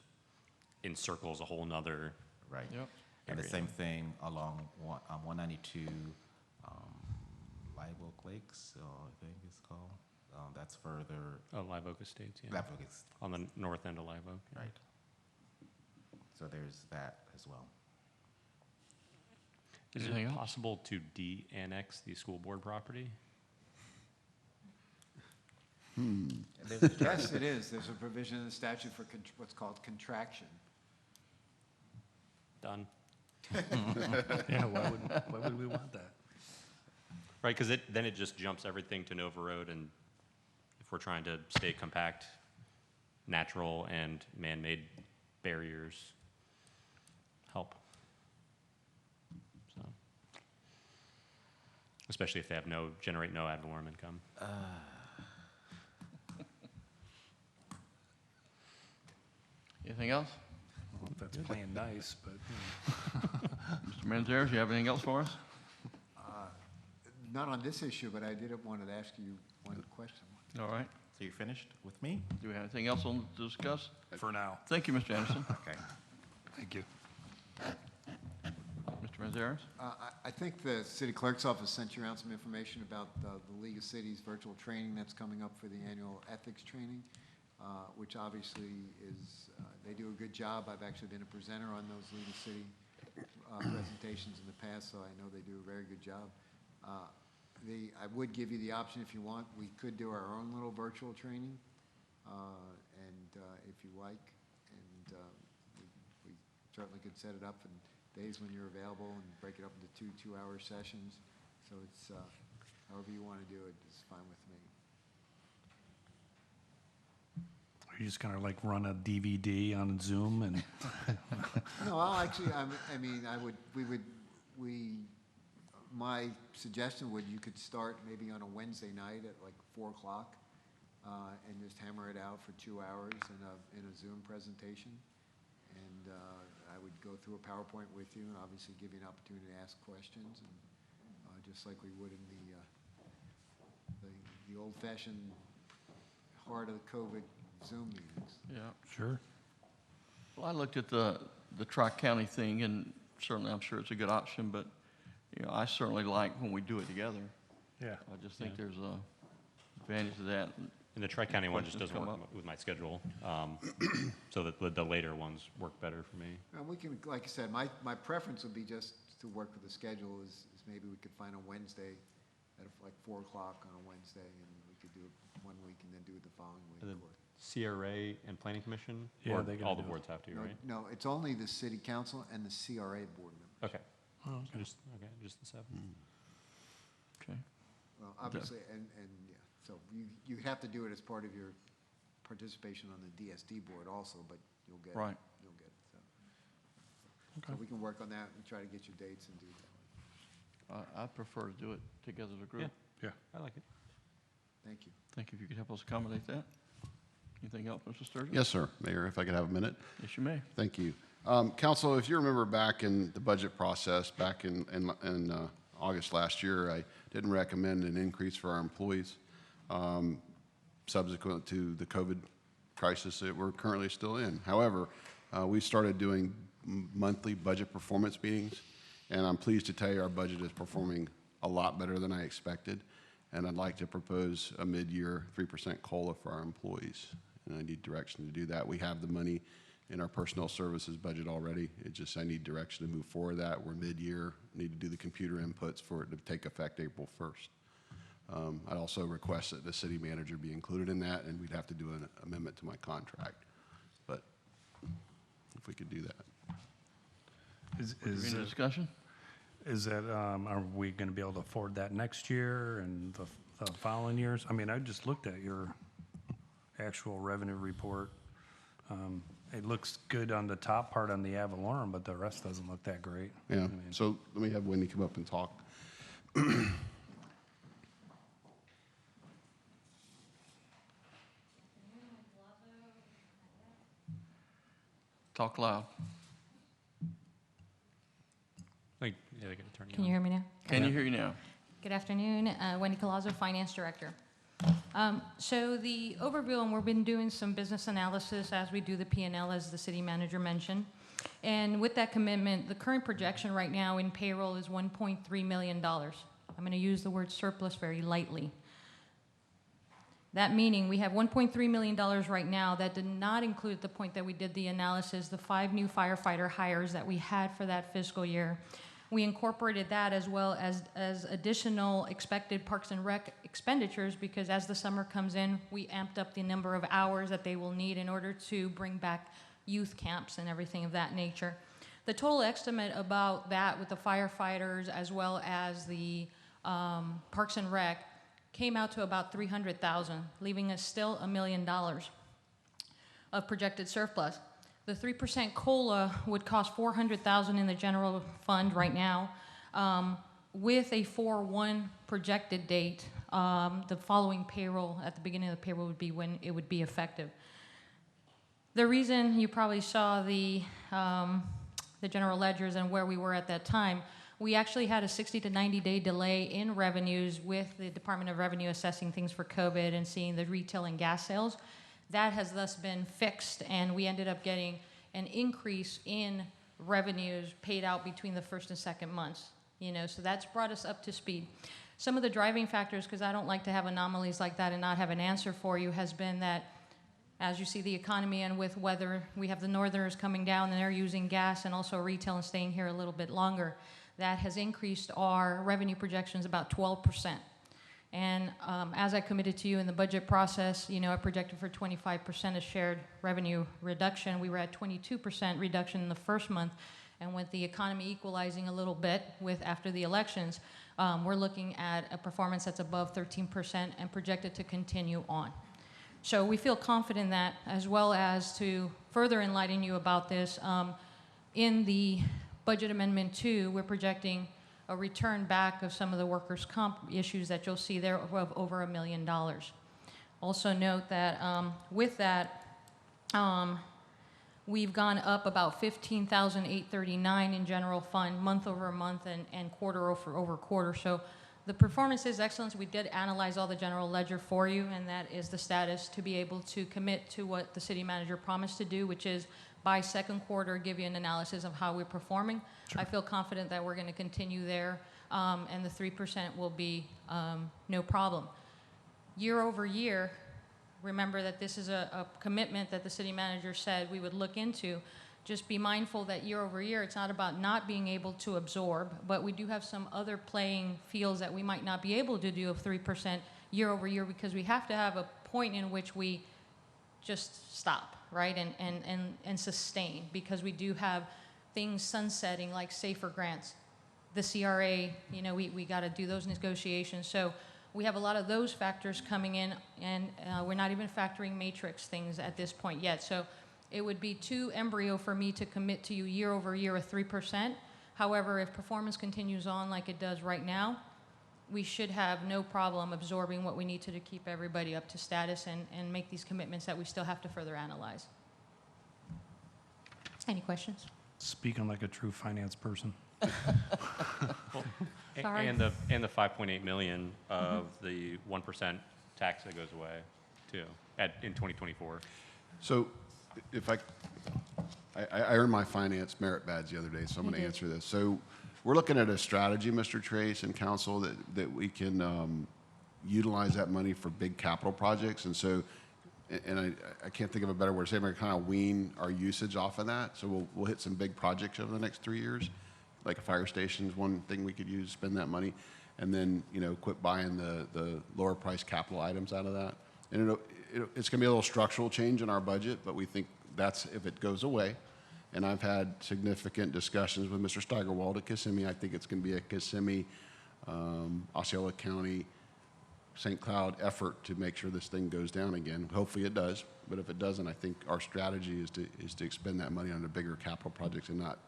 encircles a whole nother. Right. Yep. And the area. same thing along 192 Live Oak Lakes, I think it's called. That's further, Oh, Live Oak Estates, yeah. Live Oak is, On the north end of Live Oak. yeah. right. So there's that as well. Is Anything it else? possible to de-annex the school board property? Yes, it is. There's a provision in the statute for what's called contraction. Done. Yeah, why would we want that? Right, because then it just jumps everything to Nova Road, and if we're trying to stay compact, natural and man-made barriers help. So, especially if they generate no ad valorem income. Anything else? Well, that's playing nice, but Mr. Manzares, you have anything else for us? Not on this issue, but I did want to ask you one question. All right. So you're finished with me? Do we have anything else to discuss? for now, Thank you, Mr. Anderson. Okay. thank you. Mr. Manzares? I think the city clerk's office sent you around some information about the League of Cities virtual training that's coming up for the annual ethics training, which obviously is, they do a good job. I've actually been a presenter on those League of City presentations in the past, so I know they do a very good job. I would give you the option if you want. We could do our own little virtual training, and if you like, and we certainly could set it up in days when you're available and break it up into two-hour sessions. So it's however you want to do it is fine with me. You just kind of like run a DVD on Zoom and No, I'll actually, my suggestion would, you could start maybe on a Wednesday night at like 4 o'clock, and just hammer it out for 2 hours in a Zoom presentation. And I would go through a PowerPoint with you and obviously give you an opportunity to ask questions, and just like we would in the old-fashioned heart of the COVID Zoom meetings. Yeah. Sure. Well, I looked at the Tri-County thing, and certainly I'm sure it's a good option, but, you know, I certainly like when we do it together. Yeah. I just think there's a advantage to that. And the Tri-County one just Questions doesn't come work up. with my schedule. So the later ones work better for me. And we can, like I said, my preference would be just to work with the schedule is maybe we could find a Wednesday at like 4 o'clock on a Wednesday, and we could do it one week and then do it the following And week. then CRA and Planning Commission? Yeah, Or they gotta all the do it. boards have to, No, right? no, it's only the city council and the CRA board members. Okay. Oh, okay. Just the 7th. Okay. Well, obviously, and yeah, so you have to do it as part of your participation on the DSD board also, but you'll get it. Right. You'll get it, so. So we can work on that and try to get your dates and do that. I prefer to do it together as a group. Yeah. I like it. Thank you. Think if you could help us accommodate that. Anything else, Mr. Sturgeon? Yes, sir. Mayor, if I could have a minute. Yes, you may. Thank you. Council, if you remember back in the budget process, back in August last year, I didn't recommend an increase for our employees subsequent to the COVID crisis that we're currently still in. However, we started doing monthly budget performance meetings, and I'm pleased to tell you our budget is performing a lot better than I expected, and I'd like to propose a mid-year 3% COLA for our employees, and I need direction to do that. We have the money in our personnel services budget already. It just, I need direction to move forward that. We're mid-year, need to do the computer inputs for it to take effect April 1st. I'd also request that the city manager be included in that, and we'd have to do an amendment to my contract. But if we could do that. Any discussion? Is that, are we going to be able to afford that next year and the following years? I mean, I just looked at your actual revenue report. It looks good on the top part on the ad valorem, but the rest doesn't look that great. Yeah, I mean, so let me have Wendy come up and talk. Talk loud. Like, yeah, they gotta turn you Can on. you hear me now? Can you hear you now? Good afternoon, Wendy Colazzo, Finance Director. So the overview, and we've been doing some business analysis as we do the P&L, as the city manager mentioned. And with that commitment, the current projection right now in payroll is $1.3 million. I'm going to use the word surplus very lightly. That meaning we have $1.3 million right now. That did not include, at the point that we did the analysis, the 5 new firefighter hires that we had for that fiscal year. We incorporated that as well as additional expected Parks and Rec expenditures, because as the summer comes in, we amped up the number of hours that they will need in order to bring back youth camps and everything of that nature. The total estimate about that with the firefighters as well as the Parks and Rec came out to about $300,000, leaving us still $1 million of projected surplus. The 3% COLA would cost $400,000 in the general fund right now. With a 4/1 projected date, the following payroll, at the beginning of the payroll would be when it would be effective. The reason you probably saw the general ledgers and where we were at that time, we actually had a 60 to 90-day delay in revenues with the Department of Revenue assessing things for COVID and seeing the retail and gas sales. That has thus been fixed, and we ended up getting an increase in revenues paid out between the first and second months. You know, so that's brought us up to speed. Some of the driving factors, because I don't like to have anomalies like that and not have an answer for you, has been that as you see the economy and with weather, we have the northerners coming down and they're using gas and also retail and staying here a little bit longer. That has increased our revenue projections about 12%. And as I committed to you in the budget process, you know, I projected for 25% of shared revenue reduction. We were at 22% reduction in the first month. And with the economy equalizing a little bit with after the elections, we're looking at a performance that's above 13% and projected to continue on. So we feel confident that, as well as to further enlighten you about this, in the Budget Amendment 2, we're projecting a return back of some of the workers' comp issues that you'll see there of over $1 million. Also note that with that, we've gone up about 15,839 in general fund month over month and quarter over quarter. So the performance is excellent. We did analyze all the general ledger for you, and that is the status to be able to commit to what the city manager promised to do, which is by second quarter, give you an analysis of how we're performing. I feel confident that we're going to continue there, and the 3% will be no problem. Year over year, remember that this is a commitment that the city manager said we would look into. Just be mindful that year over year, it's not about not being able to absorb, but we do have some other playing fields that we might not be able to do of 3% year over year, because we have to have a point in which we just stop, right, and sustain, because we do have things sunsetting like safer grants. The CRA, you know, we got to do those negotiations. So we have a lot of those factors coming in, and we're not even factoring matrix things at this point yet. So it would be too embryo for me to commit to you year over year a 3%. However, if performance continues on like it does right now, we should have no problem absorbing what we need to keep everybody up to status and make these commitments that we still have to further analyze. Any questions? Speaking like a true finance person. Sorry. And the 5.8 million of the 1% tax that goes away too in 2024. So if I earned my finance merit badge the other day, so I'm You going to did. answer this. So we're looking at a strategy, Mr. Trace and council, that we can utilize that money for big capital projects. And so, and I can't think of a better word to say, we're kind of wean our usage off of that. So we'll hit some big projects over the next 3 years. Like a fire station is one thing we could use to spend that money. And then, you know, quit buying the lower price capital items out of that. And it's going to be a little structural change in our budget, but we think that's if it goes away. And I've had significant discussions with Mr. Steigerwald at Kissimmee. I think it's going to be a Kissimmee, Osceola County, St. Cloud effort to make sure this thing goes down again. Hopefully it does, but if it doesn't, I think our strategy is to expend that money on the bigger capital projects and not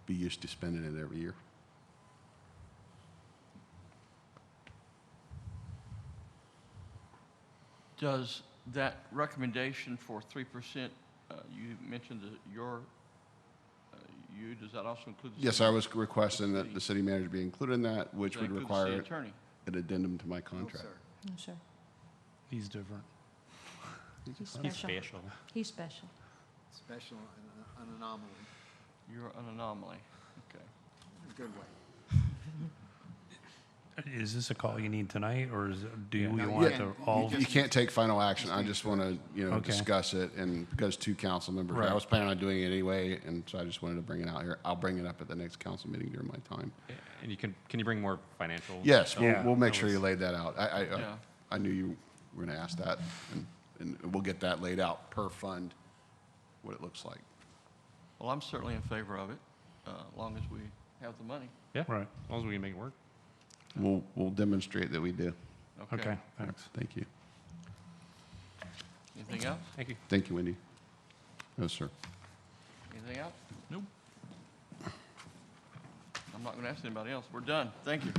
be used to spending it every year. Does that recommendation for 3%, you mentioned does that also include? Yes, I was requesting that the city manager be included in that, which Does that would include the city require attorney? an addendum to my No, contract. sir. No, sir. He's different. He's He's special. spatial. He's special. Special, an anomaly, You're an anomaly. Okay. in a good way. Is this a call you need tonight, or do Yeah. we No, want you to can't. all? You can't take final action. I just want to, Okay. discuss it, and because two council members, I Right. was planning on doing it anyway, and so I just wanted to bring it out here. I'll bring it up at the next council meeting during my time. And can you bring more financial? Yes, stuff? Yeah, we'll make that sure you was- laid that out. Yeah. I knew you were going to ask that, and we'll get that laid out per fund, what it looks like. Well, I'm certainly in favor of it, as long as we have the money. Yeah. Right. As long as we can make it work. We'll demonstrate that we do. Okay, thanks. Thank you. Anything else? Thank you. Thank you, Wendy. No, sir. Anything else? Nope. I'm not going to ask anybody else. We're done. Thank you.